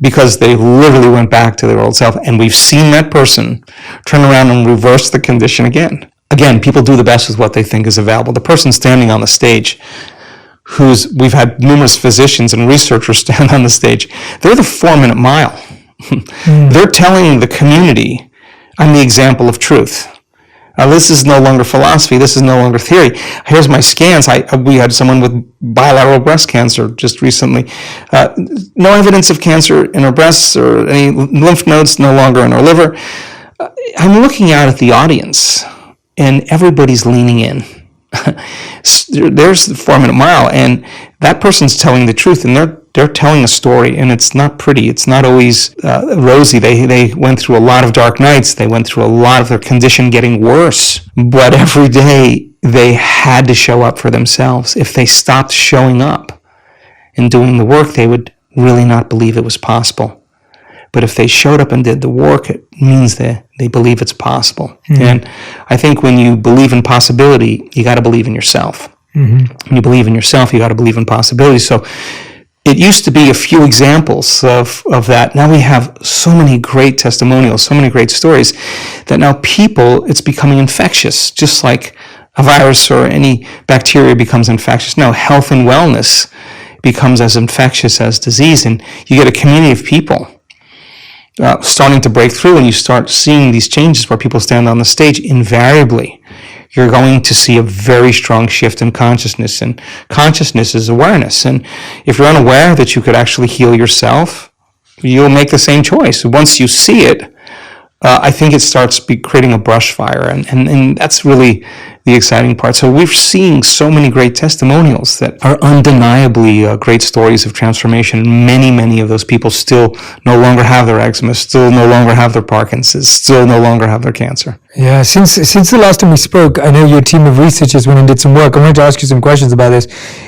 Because they literally went back to their old self, and we've seen that person turn around and reverse the condition again. Again, people do the best with what they think is available. The person standing on the stage, we've had numerous physicians and researchers stand on the stage, they're the 4-minute mile. They're telling the community, I'm the example of truth. This is no longer philosophy. This is no longer theory. Here's my scans. We had someone with bilateral breast cancer just recently. No evidence of cancer in her breasts or any lymph nodes no longer in her liver. I'm looking out at the audience, and everybody's leaning in. There's the 4-minute mile, and that person's telling the truth, and they're telling a story, and it's not pretty. It's not always rosy. They went through a lot of dark nights. They went through a lot of their condition getting worse. But every day they had to show up for themselves. If they stopped showing up and doing the work, they would really not believe it was possible. But if they showed up and did the work, it means that they believe it's possible. And I think when you believe in possibility, you got to believe in yourself. When you believe in yourself, you got to believe in possibility. So it used to be a few examples of that. Now we have so many great testimonials, so many great stories, that now it's becoming infectious, just like a virus or any bacteria becomes infectious. Now health and wellness becomes as infectious as disease, and you get a community of people starting to break through, and you start seeing these changes where people stand on the stage. Invariably, you're going to see a very strong shift in consciousness, and consciousness is awareness. And if you're unaware that you could actually heal yourself, you'll make the same choice. Once you see it, I think it starts creating a brush fire, and that's really the exciting part. So we're seeing so many great testimonials that are undeniably great stories of transformation. Many of those people still no longer have their eczema, still no longer have their Parkinson's, still no longer have their cancer. Yeah, since the last time we spoke, I know your team of researchers went and did some work. I wanted to ask you some questions about this.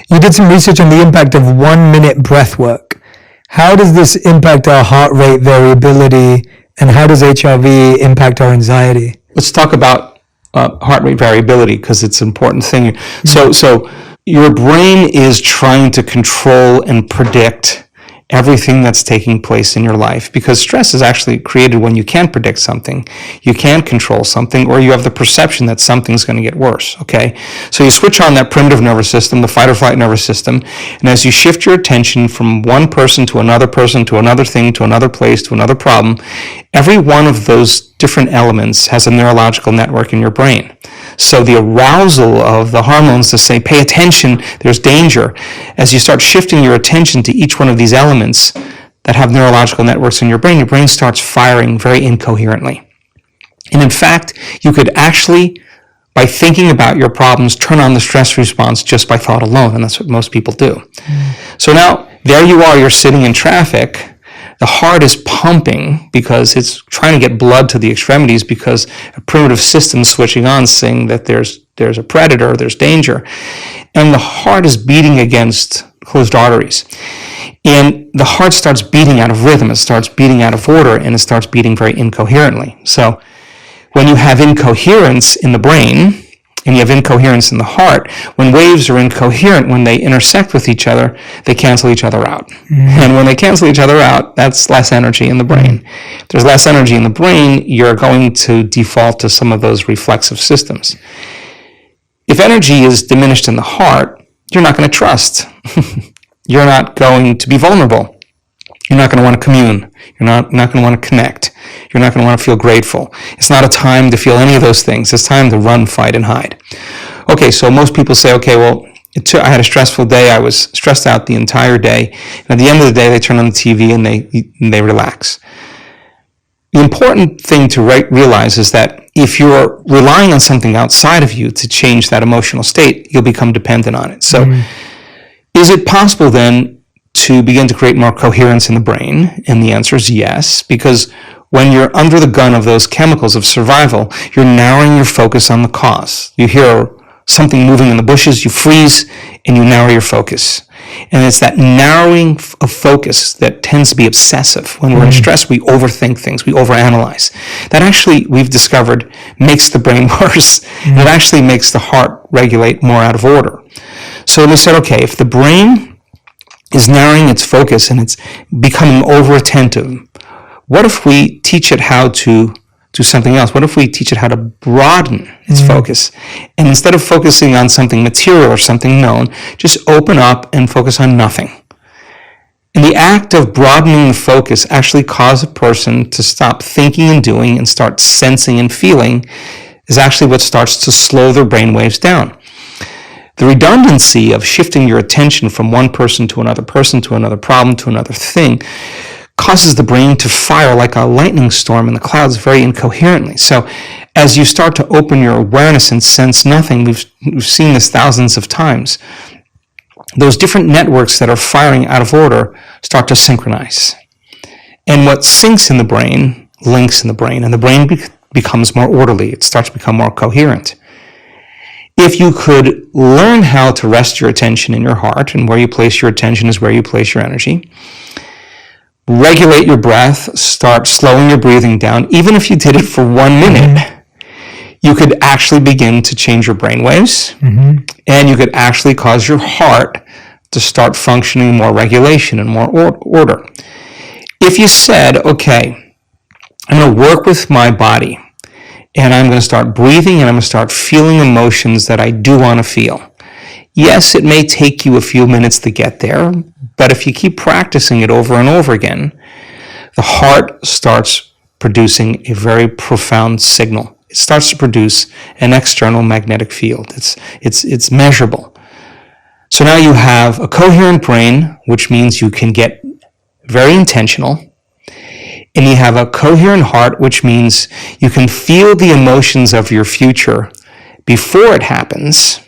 You did some research on the impact of 1-minute breath work. How does this impact our heart rate variability, and how does HRV impact our anxiety? Let's talk about heart rate variability, because it's an important thing. So your brain is trying to control and predict everything that's taking place in your life, because stress is actually created when you can't predict something, you can't control something, or you have the perception that something's going to get worse, okay? So you switch on that primitive nervous system, the fight or flight nervous system, and as you shift your attention from one person to another thing, to another place, to another problem, every one of those different elements has a neurological network in your brain. So the arousal of the hormones to say, pay attention, there's danger. As you start shifting your attention to each one of these elements that have neurological networks in your brain starts firing very incoherently. And in fact, you could actually, by thinking about your problems, turn on the stress response just by thought alone, and that's what most people do. So now, there you are, you're sitting in traffic. The heart is pumping because it's trying to get blood to the extremities, because a primitive system is switching on, saying that there's a predator, there's danger. And the heart is beating against closed arteries. And the heart starts beating out of rhythm, it starts beating out of order, and it starts beating very incoherently. So when you have incoherence in the brain, and you have incoherence in the heart, when waves are incoherent, when they intersect with each other, they cancel each other out. And when they cancel each other out, that's less energy in the brain. If there's less energy in the brain, you're going to default to some of those reflexive systems. If energy is diminished in the heart, you're not going to trust. You're not going to be vulnerable. You're not going to want to commune. You're not going to want to connect. You're not going to want to feel grateful. It's not a time to feel any of those things. It's time to run, fight, and hide. Okay, so most people say, okay, well, I had a stressful day. I was stressed out the entire day. And at the end of the day, they turn on the TV and they relax. The important thing to realize is that if you're relying on something outside of you to change that emotional state, you'll become dependent on it. So is it possible then to begin to create more coherence in the brain? And the answer is yes, because when you're under the gun of those chemicals of survival, you're narrowing your focus on the cause. You hear something moving in the bushes, you freeze, and you narrow your focus. And it's that narrowing of focus that tends to be obsessive. When we're in stress, we overthink things, we overanalyze. That actually, we've discovered, makes the brain worse. And it actually makes the heart regulate more out of order. So we said, okay, if the brain is narrowing its focus and it's becoming over-attentive, what if we teach it how to do something else? What if we teach it how to broaden its focus? And instead of focusing on something material or something known, just open up and focus on nothing. And the act of broadening the focus actually causes a person to stop thinking and doing and start sensing and feeling is actually what starts to slow their brain waves down. The redundancy of shifting your attention from one person to another problem to another thing causes the brain to fire like a lightning storm in the clouds very incoherently. So as you start to open your awareness and sense nothing, we've seen this thousands of times, those different networks that are firing out of order start to synchronize. And what syncs in the brain links in the brain, and the brain becomes more orderly. It starts to become more coherent. If you could learn how to rest your attention in your heart, and where you place your attention is where you place your energy, regulate your breath, start slowing your breathing down. Even if you did it for 1 minute, you could actually begin to change your brain waves, and you could actually cause your heart to start functioning more regulation and more order. If you said, okay, I'm going to work with my body, and I'm going to start breathing, and I'm going to start feeling emotions that I do want to feel. Yes, it may take you a few minutes to get there, but if you keep practicing it over and over again, the heart starts producing a very profound signal. It starts to produce an external magnetic field. It's measurable. So now you have a coherent brain, which means you can get very intentional. And you have a coherent heart, which means you can feel the emotions of your future before it happens.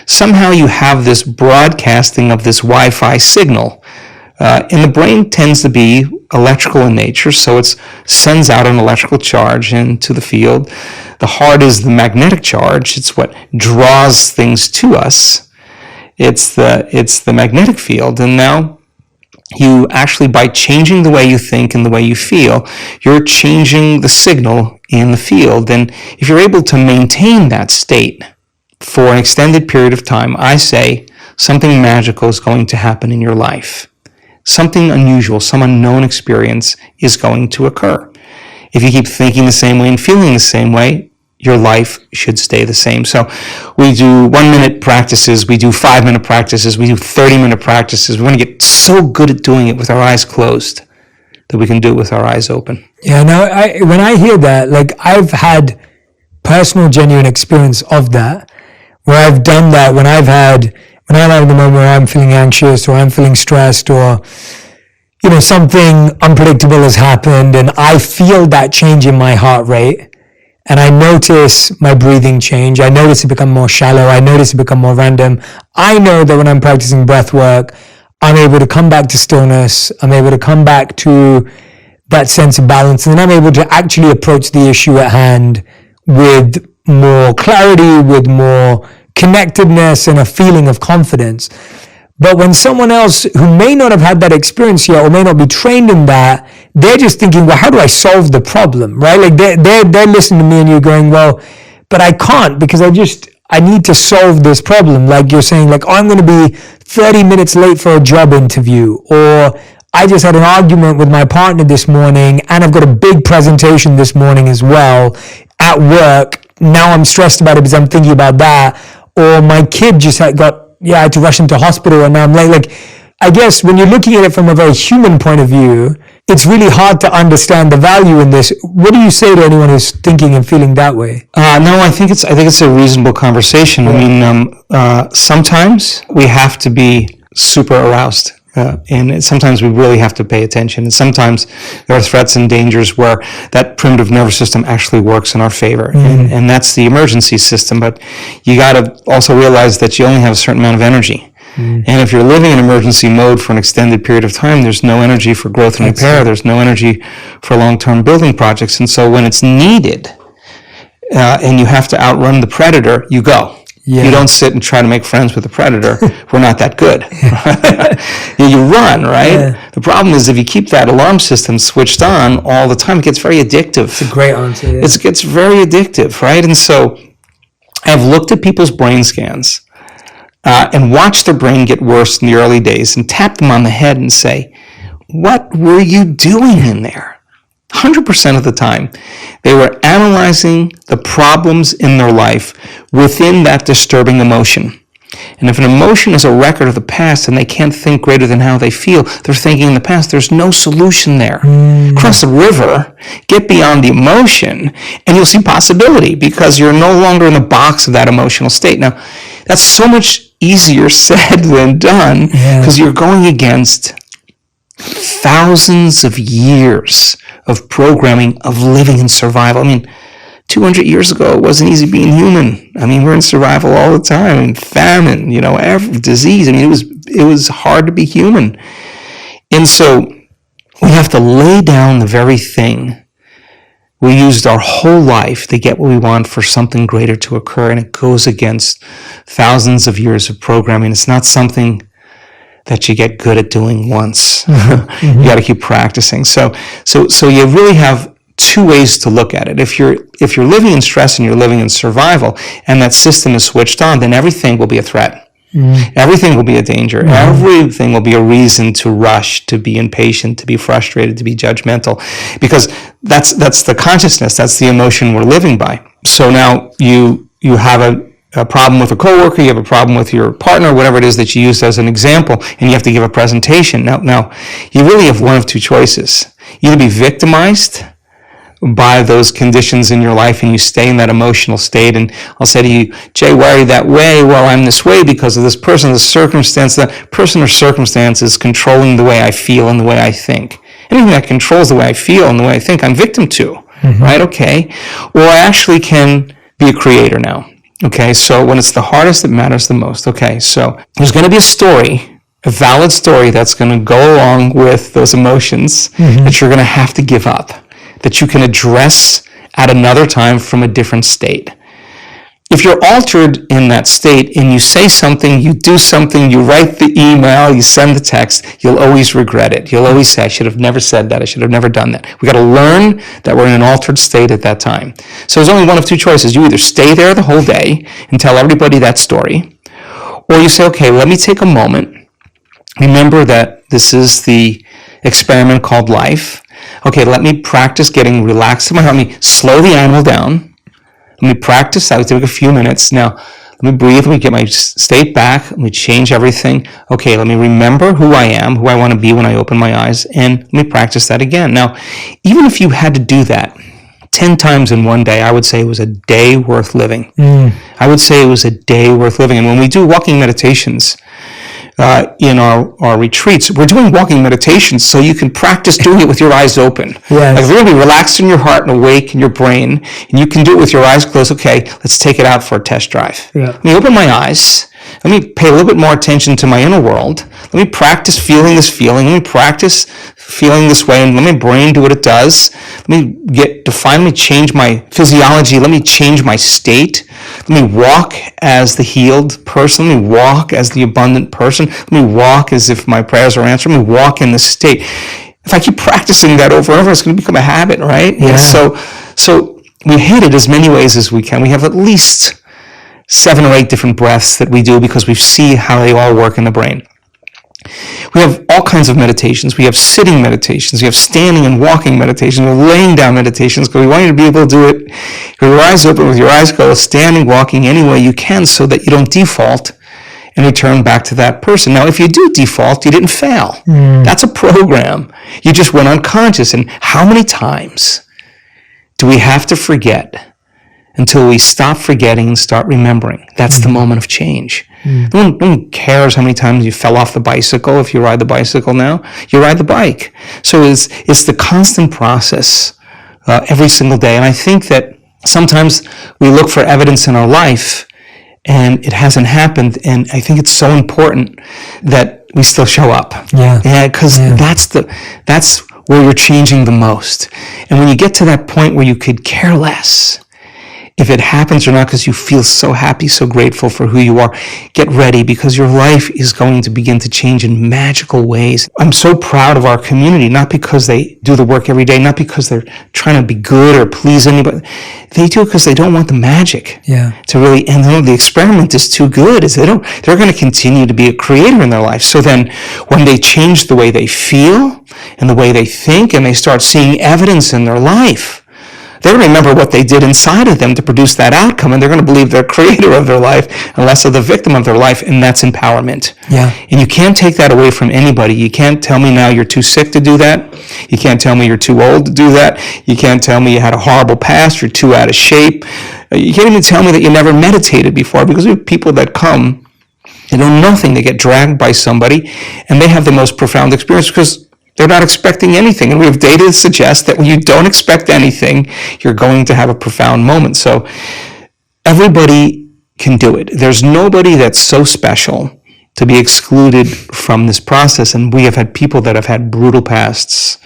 Somehow you have this broadcasting of this Wi-Fi signal. And the brain tends to be electrical in nature, so it sends out an electrical charge into the field. The heart is the magnetic charge. It's what draws things to us. It's the magnetic field. And now you actually, by changing the way you think and the way you feel, you're changing the signal in the field. And if you're able to maintain that state for an extended period of time, I say something magical is going to happen in your life. Something unusual, some unknown experience is going to occur. If you keep thinking the same way and feeling the same way, your life should stay the same. So we do 1 minute practices, we do 5 minute practices, we do 30-minute practices. We want to get so good at doing it with our eyes closed that we can do it with our eyes open. Yeah, no, when I hear that, like I've had personal, genuine experience of that, where I've done that when I'm having the moment where I'm feeling anxious or I'm feeling stressed or, you know, something unpredictable has happened and I feel that change in my heart rate and I notice my breathing change. I notice it become more shallow. I notice it become more random. I know that when I'm practicing breath work, I'm able to come back to stillness. I'm able to come back to that sense of balance, and then I'm able to actually approach the issue at hand with more clarity, with more connectedness and a feeling of confidence. But when someone else who may not have had that experience yet or may not be trained in that, they're just thinking, well, how do I solve the problem, right? Like they're listening to me and you're going, well, but I can't because I need to solve this problem. Like you're saying, like, oh, I'm going to be 30 minutes late for a job interview, or I just had an argument with my partner this morning and I've got a big presentation this morning as well at work. Now I'm stressed about it because I'm thinking about that. Or my kid just I had to rush into hospital and now I'm late. Like, I guess when you're looking at it from a very human point of view, it's really hard to understand the value in this. What do you say to anyone who's thinking and feeling that way? No, I think it's a reasonable conversation. Yeah. I mean, sometimes we have to be super aroused And sometimes we really have to pay attention. And sometimes there are threats and dangers where that primitive nervous system actually works in our favor. And that's the emergency system. But you got to also realize that you only have a certain amount of energy. And if you're living in emergency mode for an extended period of time, there's no energy for growth and repair. There's no energy for long-term building projects. And so when it's needed, and you have to outrun the predator, you go. You don't sit and try to make friends with the predator. We're not that good. You run, right? The problem is if you keep that alarm system switched on all the time, it gets very addictive. It's a great answer. Yeah. It gets very addictive, right? And so I've looked at people's brain scans and watched their brain get worse in the early days and tap them on the head and say, what were you doing in there? 100% of the time, they were analyzing the problems in their life within that disturbing emotion. And if an emotion is a record of the past and they can't think greater than how they feel, they're thinking in the past, there's no solution there. Cross the river, get beyond the emotion, and you'll see possibility because you're no longer in the box of that emotional state. Now, that's so much easier said than done because you're going against thousands of years of programming, of living in survival. I mean, 200 years ago, it wasn't easy being human. I mean, we're in survival all the time, and famine, every disease. I mean, it was hard to be human. And so we have to lay down the very thing we used our whole life to get what we want for something greater to occur, and it goes against thousands of years of programming. It's not something that you get good at doing once. You got to keep practicing. So you really have two ways to look at it. If you're living in stress and you're living in survival, and that system is switched on, then everything will be a threat. Everything will be a danger. Everything will be a reason to rush, to be impatient, to be frustrated, to be judgmental, because that's the consciousness, that's the emotion we're living by. So now you have a problem with a coworker, you have a problem with your partner, whatever it is that you use as an example, and you have to give a presentation. Now you really have one of two choices. Either be victimized by those conditions in your life and you stay in that emotional state, and I'll say to you, Jay, why are you that way? Well, I'm this way because of this person, this circumstance. That person or circumstance is controlling the way I feel and the way I think. Anything that controls the way I feel and the way I think, I'm victim to, right? Okay. Or I actually can be a creator now. Okay, so when it's the hardest, it matters the most. Okay, so there's going to be a story, a valid story that's going to go along with those emotions that you're going to have to give up, that you can address at another time from a different state. If you're altered in that state and you say something, you do something, you write the email, you send the text, you'll always regret it. You'll always say, I should have never said that. I should have never done that. We got to learn that we're in an altered state at that time. So there's only one of two choices. You either stay there the whole day and tell everybody that story, or you say, okay, let me take a moment. Remember that this is the experiment called life. Okay, let me practice getting relaxed in my heart. Let me slow the animal down. Let me practice that. It take a few minutes. Now, let me breathe. Let me get my state back. Let me change everything. Okay, let me remember who I am, who I want to be when I open my eyes, and let me practice that again. Now, even if you had to do that 10 times in one day, I would say it was a day worth living. I would say it was a day worth living. And when we do walking meditations, in our retreats, we're doing walking meditations so you can practice doing it with your eyes open. Like really relaxed in your heart and awake in your brain, and you can do it with your eyes closed. Okay, let's take it out for a test drive. Let me open my eyes. Let me pay a little bit more attention to my inner world. Let me practice feeling this feeling. Let me practice feeling this way, and let my brain do what it does. Let me let me change my physiology. Let me change my state. Let me walk as the healed person. Let me walk as the abundant person. Let me walk as if my prayers are answered. Let me walk in this state. If I keep practicing that over and over, it's going to become a habit, right? And so we hit it as many ways as we can. We have at least 7 or 8 different breaths that we do because we see how they all work in the brain. We have all kinds of meditations. We have sitting meditations. We have standing and walking meditations. We have laying down meditations because we want you to be able to do it with your eyes open, with your eyes closed, standing, walking any way you can so that you don't default and return back to that person. Now, if you do default, you didn't fail. That's a program. You just went unconscious. And how many times do we have to forget until we stop forgetting and start remembering. That's the moment of change. No one cares how many times you fell off the bicycle. If you ride the bicycle now, you ride the bike. So it's the constant process every single day. And I think that sometimes we look for evidence in our life and it hasn't happened. And I think it's so important that we still show up. Yeah, because that's where you're changing the most. And when you get to that point where you could care less if it happens or not, because you feel so happy, so grateful for who you are, get ready, because your life is going to begin to change in magical ways. I'm so proud of our community, not because they do the work every day, not because they're trying to be good or please anybody. They do it because they don't want the magic to really end. The experiment is too good. They're going to continue to be a creator in their life. So then when they change the way they feel and the way they think, and they start seeing evidence in their life, they remember what they did inside of them to produce that outcome, and they're going to believe they're creator of their life and less of the victim of their life, and that's empowerment. And you can't take that away from anybody. You can't tell me now you're too sick to do that. You can't tell me you're too old to do that. You can't tell me you had a horrible past, you're too out of shape. You can't even tell me that you never meditated before, because we have people that come, they know nothing, they get dragged by somebody, and they have the most profound experience because they're not expecting anything. And we have data that suggests that when you don't expect anything, you're going to have a profound moment. So everybody can do it. There's nobody that's so special to be excluded from this process. And we have had people that have had brutal pasts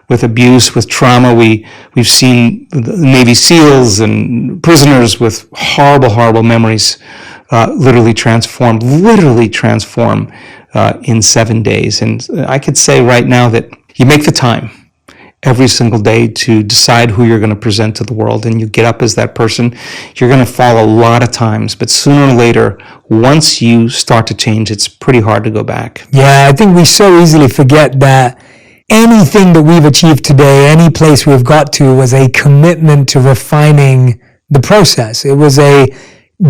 with abuse, with trauma. We've seen the Navy SEALs and prisoners with horrible, horrible memories literally transform in 7 days. And I could say right now that you make the time every single day to decide who you're going to present to the world, and you get up as that person. You're going to fall a lot of times, but sooner or later, once you start to change, it's pretty hard to go back. Yeah, I think we so easily forget that anything that we've achieved today, any place we've got to, was a commitment to refining the process. It was a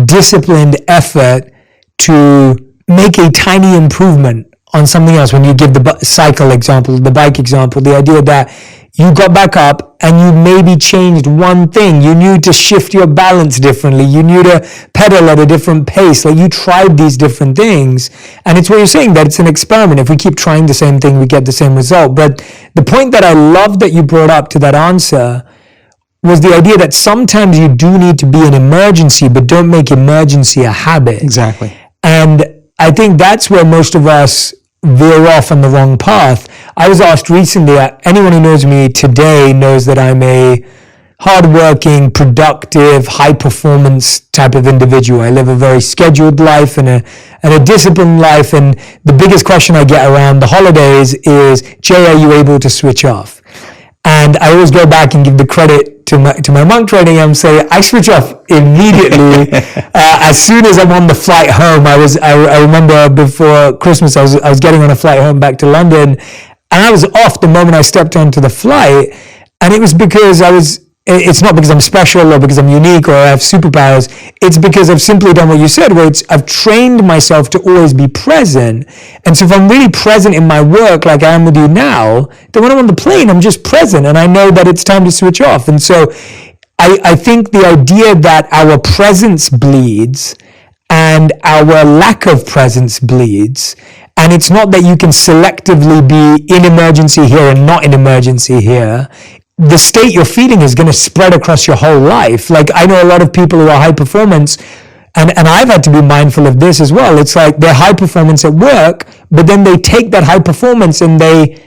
disciplined effort to make a tiny improvement on something else. When you give the cycle example, the bike example, the idea that you got back up and you maybe changed one thing. You knew to shift your balance differently. You knew to pedal at a different pace. Like, you tried these different things. And it's what you're saying, that it's an experiment. If we keep trying the same thing, we get the same result. But the point that I love that you brought up to that answer was the idea that sometimes you do need to be an emergency, but don't make emergency a habit. Exactly. And I think that's where most of us veer off on the wrong path. I was asked recently, anyone who knows me today knows that I'm a hardworking, productive, high-performance type of individual. I live a very scheduled life and a disciplined life. And the biggest question I get around the holidays is, Jay, are you able to switch off? And I always go back and give the credit to my monk training. I'm saying I switch off immediately. As soon as I'm on the flight home, I remember before Christmas, I was getting on a flight home back to London, and I was off the moment I stepped onto the flight. And it was because it's not because I'm special or because I'm unique or I have superpowers. It's because I've simply done what you said, where I've trained myself to always be present. And so if I'm really present in my work, like I am with you now, then when I'm on the plane, I'm just present and I know that it's time to switch off. And so I think the idea that our presence bleeds and our lack of presence bleeds, and it's not that you can selectively be in emergency here and not in emergency here. The state you're feeling is going to spread across your whole life. Like, I know a lot of people who are high performance, and I've had to be mindful of this as well. It's like they're high performance at work, but then they take that high performance and they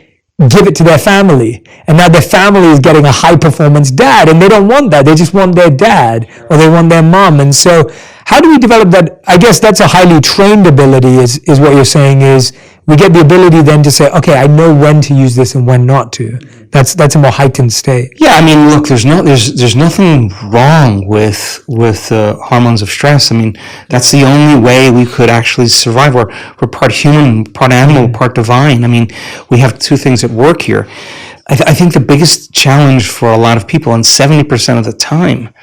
give it to their family. And now their family is getting a high performance dad, and they don't want that. They just want their dad, or they want their mom. And so how do we develop that? I guess that's a highly trained ability, is what you're saying, is we get the ability then to say, okay, I know when to use this and when not to. That's a more heightened state. Yeah, I mean, look, there's nothing wrong with hormones of stress. I mean, that's the only way we could actually survive. We're part human, part animal, part divine. I mean, we have two things at work here. I think the biggest challenge for a lot of people, and 70% of the time,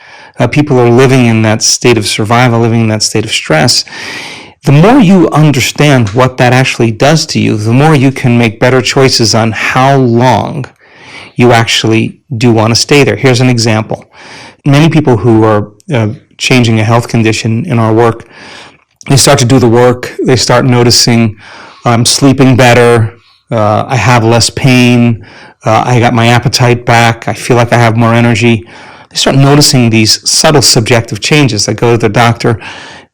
people are living in that state of survival, living in that state of stress. The more you understand what that actually does to you, the more you can make better choices on how long you actually do want to stay there. Here's an example. many people who are changing a health condition in our work, they start to do the work, they start noticing I'm sleeping better, I have less pain, I got my appetite back, I feel like I have more energy. They start noticing these subtle subjective changes. They go to the doctor,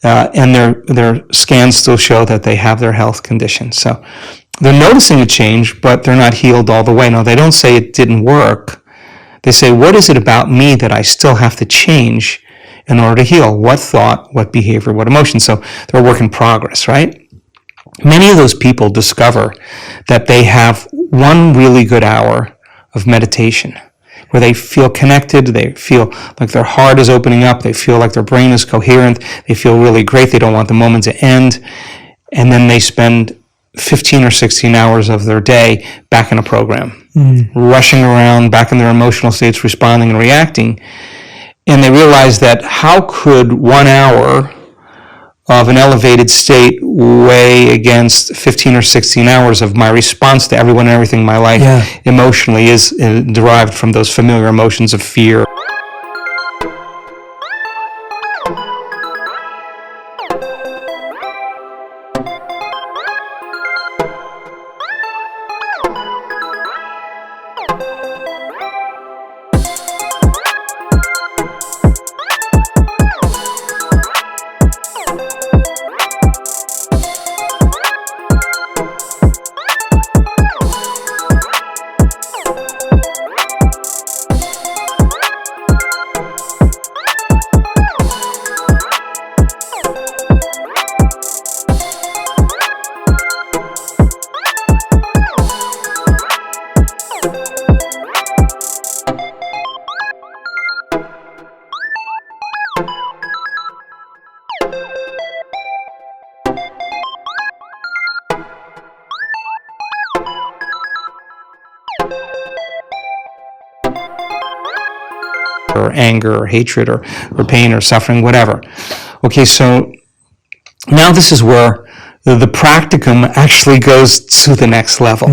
and their scans still show that they have their health condition. So they're noticing a change, but they're not healed all the way. No, they don't say it didn't work. They say, what is it about me that I still have to change in order to heal? What thought, what behavior, what emotion? So they're a work in progress, right? Many of those people discover that they have one really good hour of meditation where they feel connected, they feel like their heart is opening up, they feel like their brain is coherent, they feel really great, they don't want the moment to end, and then they spend 15 or 16 hours of their day back in a program, rushing around, back in their emotional states, responding and reacting, and they realize that how could 1 hour of an elevated state weigh against 15 or 16 hours of my response to everyone and everything in my life emotionally is derived from those familiar emotions of fear. Or anger or hatred or pain or suffering, whatever. Okay, so now this is where the practicum actually goes to the next level,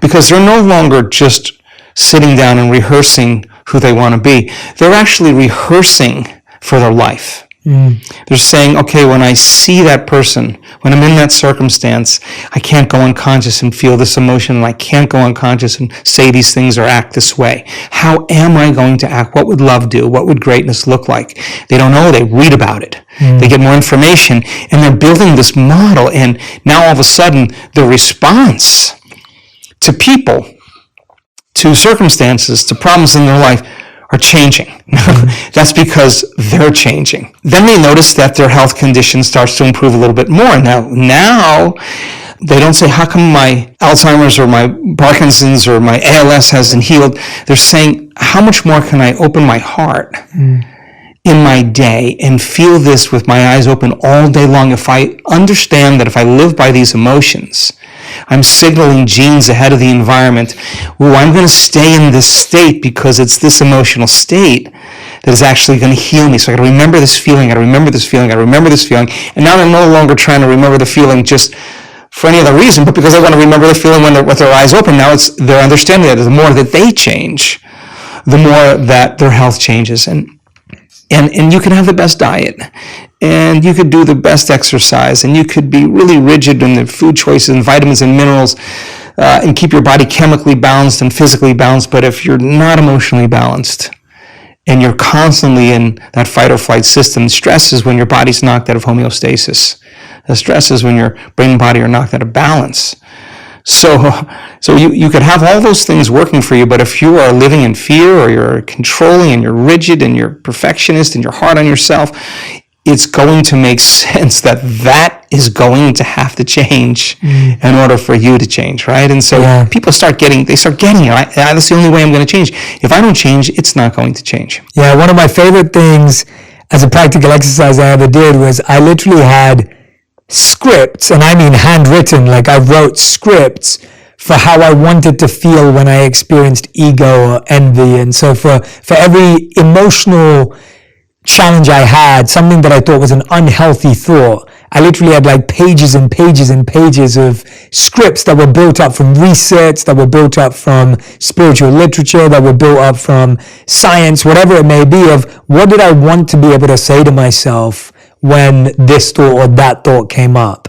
because they're no longer just sitting down and rehearsing who they want to be. They're actually rehearsing for their life. They're saying, okay, when I see that person, when I'm in that circumstance, I can't go unconscious and feel this emotion, and I can't go unconscious and say these things or act this way. How am I going to act? What would love do? What would greatness look like? They don't know. They read about it. They get more information, and they're building this model, and now all of a sudden, the response to people, to circumstances, to problems in their life are changing. That's because they're changing. Then they notice that their health condition starts to improve a little bit more. Now they don't say, how come my Alzheimer's or my Parkinson's or my ALS hasn't healed? They're saying, how much more can I open my heart in my day and feel this with my eyes open all day long? If I understand that if I live by these emotions, I'm signaling genes ahead of the environment. Ooh, I'm going to stay in this state because it's this emotional state that is actually going to heal me. So I got to remember this feeling. I got to remember this feeling. I got to remember this feeling. And now I'm no longer trying to remember the feeling just for any other reason, but because I want to remember the feeling when they're with their eyes open. Now they're understanding that the more that they change, the more that their health changes. And you can have the best diet, and you could do the best exercise, and you could be really rigid in the food choices and vitamins and minerals, and keep your body chemically balanced and physically balanced. But if you're not emotionally balanced, and you're constantly in that fight or flight system, stress is when your body's knocked out of homeostasis. The stress is when your brain and body are knocked out of balance. So you could have all those things working for you, but if you are living in fear, or you're controlling and you're rigid and you're perfectionist and you're hard on yourself, it's going to make sense that is going to have to change in order for you to change, right? And so people start getting it. That's the only way I'm going to change. If I don't change, it's not going to change. Yeah, one of my favorite things as a practical exercise I ever did was I literally had scripts, and I mean handwritten, like I wrote scripts for how I wanted to feel when I experienced ego or envy. And so for every emotional challenge I had, something that I thought was an unhealthy thought, I literally had like pages and pages and pages of scripts that were built up from research, that were built up from spiritual literature, that were built up from science, whatever it may be, of what did I want to be able to say to myself when this thought or that thought came up.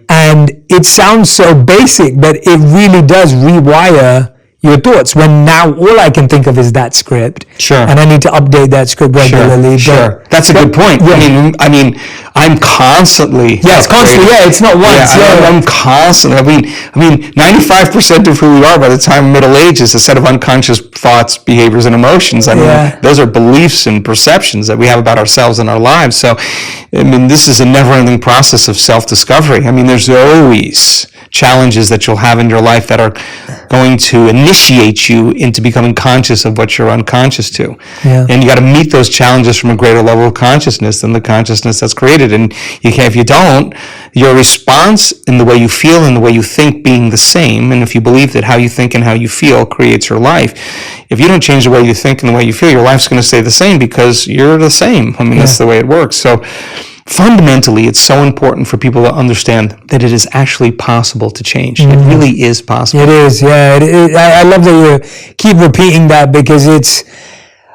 And it sounds so basic, but it really does rewire your thoughts when now all I can think of is that script. Sure. And I need to update that script regularly. Sure. That's a good point. Yeah. I mean, I'm constantly. Yeah, it's constantly. Yeah, it's not once. I'm constantly. I mean, 95% of who we are by the time middle age is a set of unconscious thoughts, behaviors, and emotions. I mean, those are beliefs and perceptions that we have about ourselves and our lives. So, I mean, this is a never-ending process of self-discovery. I mean, there's always challenges that you'll have in your life that are going to initiate you into becoming conscious of what you're unconscious to. Yeah. And you got to meet those challenges from a greater level of consciousness than the consciousness that's created. And you can't, if you don't, your response in the way you feel and the way you think being the same, and if you believe that how you think and how you feel creates your life, if you don't change the way you think and the way you feel, your life's going to stay the same because you're the same. I mean, that's the way it works. So fundamentally, it's so important for people to understand that it is actually possible to change. It really is possible. It is, yeah. I love that you keep repeating that, because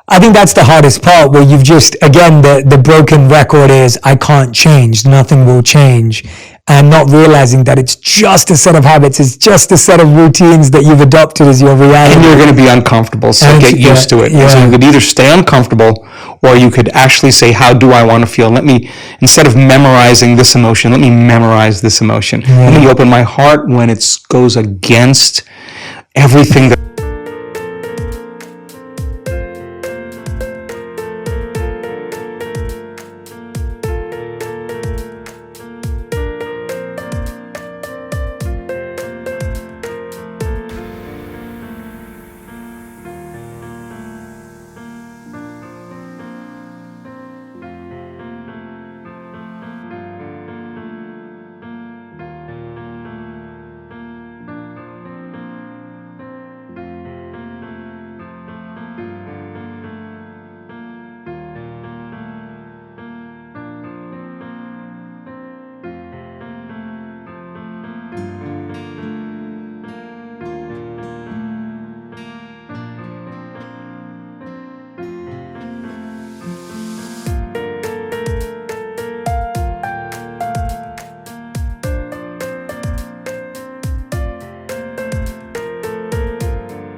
I think that's the hardest part, where you've just, again, the broken record is, I can't change, nothing will change. And not realizing that it's just a set of habits, it's just a set of routines that you've adopted as your reality. And you're going to be uncomfortable, so get used to it. Yeah. So you could either stay uncomfortable, or you could actually say, how do I want to feel? Instead of memorizing this emotion, let me memorize this emotion. Let me open my heart when it goes against everything that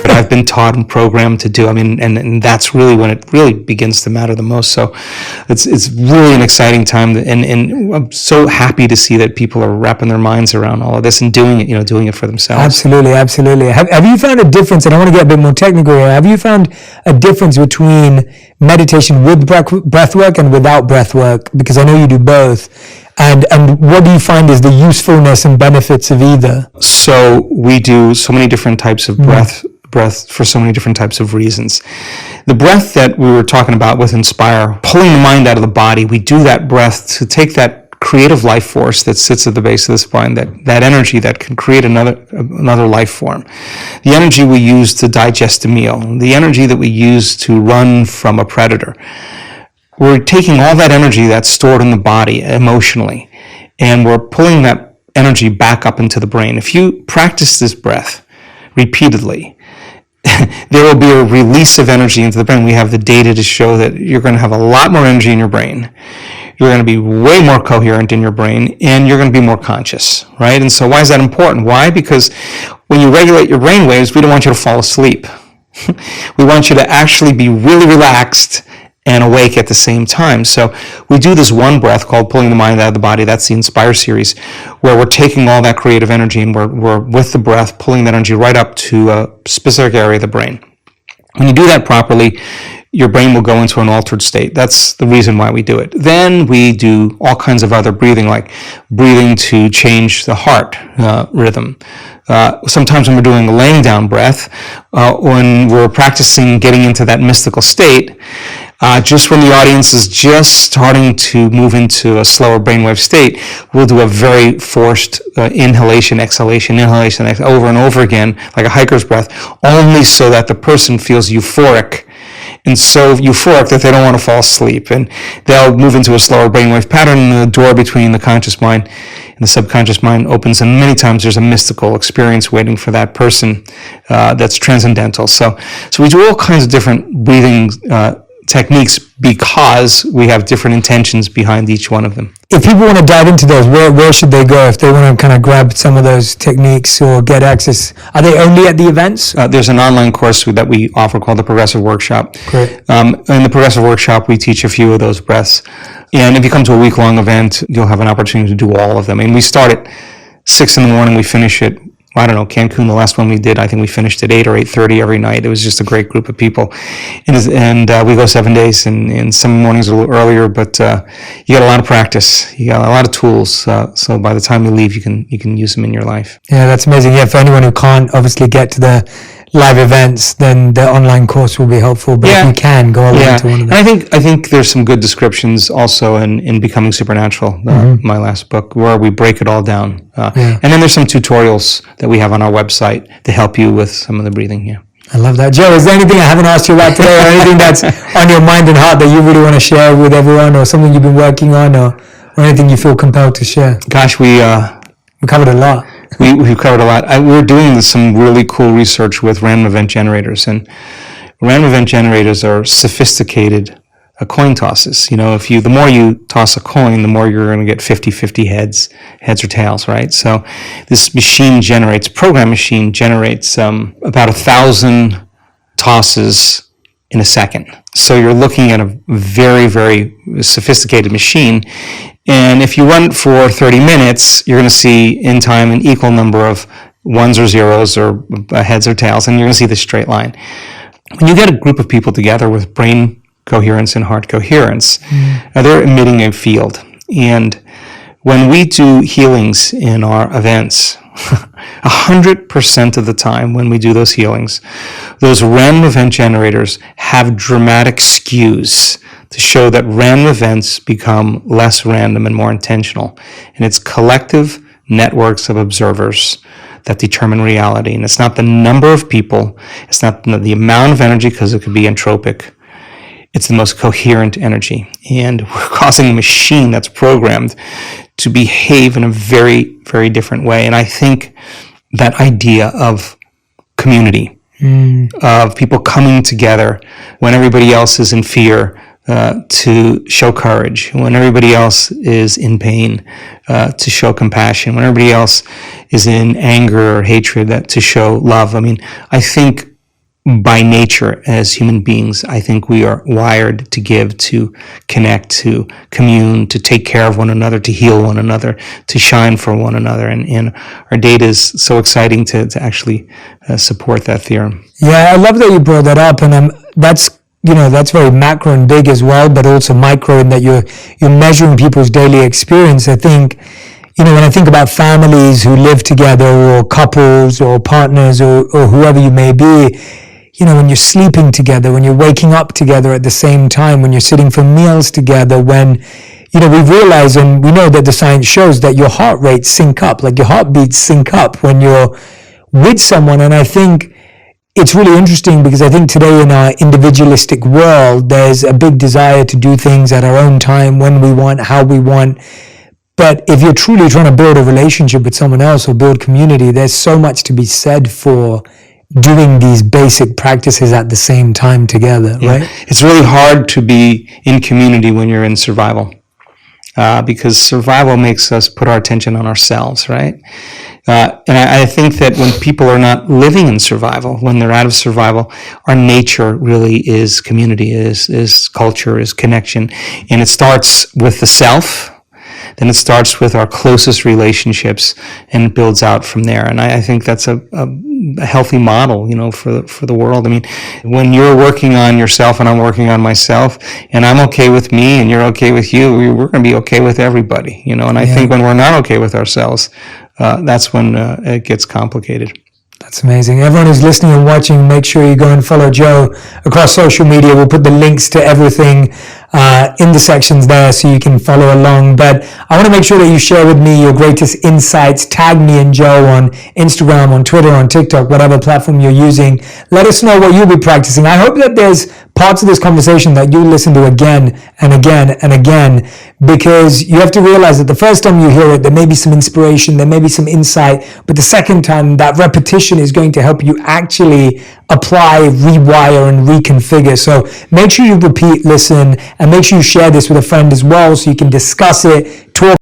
I've been taught and programmed to do. I mean, and that's really when it really begins to matter the most. So it's really an exciting time, and I'm so happy to see that people are wrapping their minds around all of this and doing it for themselves. Absolutely. Have you found a difference, and I want to get a bit more technical here, have you found a difference between meditation with breath work and without breath work? Because I know you do both. And what do you find is the usefulness and benefits of either? So we do so many different types of breath for so many different types of reasons. The breath that we were talking about with Inspire, pulling the mind out of the body, we do that breath to take that creative life force that sits at the base of the spine, that energy that can create another life form. The energy we use to digest a meal, the energy that we use to run from a predator. We're taking all that energy that's stored in the body emotionally, and we're pulling that energy back up into the brain. If you practice this breath repeatedly, there will be a release of energy into the brain. We have the data to show that you're going to have a lot more energy in your brain. You're going to be way more coherent in your brain, and you're going to be more conscious, right? And so why is that important? Why? Because when you regulate your brain waves, we don't want you to fall asleep. We want you to actually be really relaxed and awake at the same time. So we do this one breath called pulling the mind out of the body. That's the Inspire series, where we're taking all that creative energy and we're with the breath, pulling that energy right up to a specific area of the brain. When you do that properly, your brain will go into an altered state. That's the reason why we do it. Then we do all kinds of other breathing, like breathing to change the heart rhythm. Sometimes when we're doing a laying down breath, when we're practicing getting into that mystical state, just when the audience is just starting to move into a slower brainwave state, we'll do a very forced inhalation, exhalation, over and over again, like a hiker's breath, only so that the person feels euphoric and so euphoric that they don't want to fall asleep, and they'll move into a slower brainwave pattern, and the door between the conscious mind and the subconscious mind opens, and many times there's a mystical experience waiting for that person that's transcendental. So we do all kinds of different breathing techniques because we have different intentions behind each one of them. If people want to dive into those, where should they go if they want to kind of grab some of those techniques or get access? Are they only at the events? There's an online course that we offer called the Progressive Workshop. Great. In the Progressive Workshop, we teach a few of those breaths. And if you come to a week-long event, you'll have an opportunity to do all of them. And we start at 6 in the morning, we finish at, I don't know, Cancun, the last one we did, I think we finished at 8 or 8:30 every night. It was just a great group of people. And we go 7 days, and some mornings a little earlier, but you got a lot of practice. You got a lot of tools. So by the time you leave, you can use them in your life. Yeah, that's amazing. Yeah, for anyone who can't obviously get to the live events, then the online course will be helpful. But if you can, go all the way to one of them. And I think there's some good descriptions also in Becoming Supernatural, my last book, where we break it all down. And then there's some tutorials that we have on our website to help you with some of the breathing. Yeah. I love that. Joe, is there anything I haven't asked you about today, or anything that's on your mind and heart that you really want to share with everyone, or something you've been working on, or anything you feel compelled to share? Gosh, we covered a lot. We've covered a lot. We're doing some really cool research with random event generators, and random event generators are sophisticated coin tosses. You know, the more you toss a coin, the more you're going to get 50-50 heads or tails, right? So this program machine generates about 1,000 tosses in a second. So you're looking at a very, very sophisticated machine. And if you run it for 30 minutes, you're going to see in time an equal number of ones or zeros or heads or tails, and you're going to see the straight line. When you get a group of people together with brain coherence and heart coherence, they're emitting a field. And when we do healings in our events, 100% of the time when we do those healings, those random event generators have dramatic skews to show that random events become less random and more intentional. And it's collective networks of observers that determine reality. And it's not the number of people, it's not the amount of energy, because it could be entropic. It's the most coherent energy. And we're causing a machine that's programmed to behave in a very, very different way. And I think that idea of community, of people coming together when everybody else is in fear, to show courage, when everybody else is in pain, to show compassion, when everybody else is in anger or hatred, to show love. I mean, I think by nature as human beings, I think we are wired to give, to connect, to commune, to take care of one another, to heal one another, to shine for one another. And our data is so exciting to actually support that theorem. Yeah, I love that you brought that up, and that's very macro and big as well, but also micro in that you're measuring people's daily experience. I think, when I think about families who live together, or couples or partners or whoever you may be, when you're sleeping together, when you're waking up together at the same time, when you're sitting for meals together, when, we've realized, and we know that the science shows that your heart rates sync up, like your heartbeats sync up when you're with someone. And I think it's really interesting because I think today in our individualistic world, there's a big desire to do things at our own time, when we want, how we want. But if you're truly trying to build a relationship with someone else or build community, there's so much to be said for doing these basic practices at the same time together, right? It's really hard to be in community when you're in survival, because survival makes us put our attention on ourselves, right? And I think that when people are not living in survival, when they're out of survival, our nature really is community, is culture, is connection. And it starts with the self, then it starts with our closest relationships, and it builds out from there. And I think that's a healthy model, for the world. I mean, when you're working on yourself and I'm working on myself, and I'm okay with me and you're okay with you, we're going to be okay with everybody, And I think when we're not okay with ourselves, that's when it gets complicated. That's amazing. Everyone who's listening and watching, make sure you go and follow Joe across social media. We'll put the links to everything in the sections there so you can follow along. But I want to make sure that you share with me your greatest insights. Tag me and Joe on Instagram, on Twitter, on TikTok, whatever platform you're using. Let us know what you'll be practicing. I hope that there's parts of this conversation that you listen to again and again and again, because you have to realize that the first time you hear it, there may be some inspiration, there may be some insight, but the second time, that repetition is going to help you actually apply, rewire, and reconfigure. So make sure you repeat, listen, and make sure you share this with a friend as well so you can discuss it, talk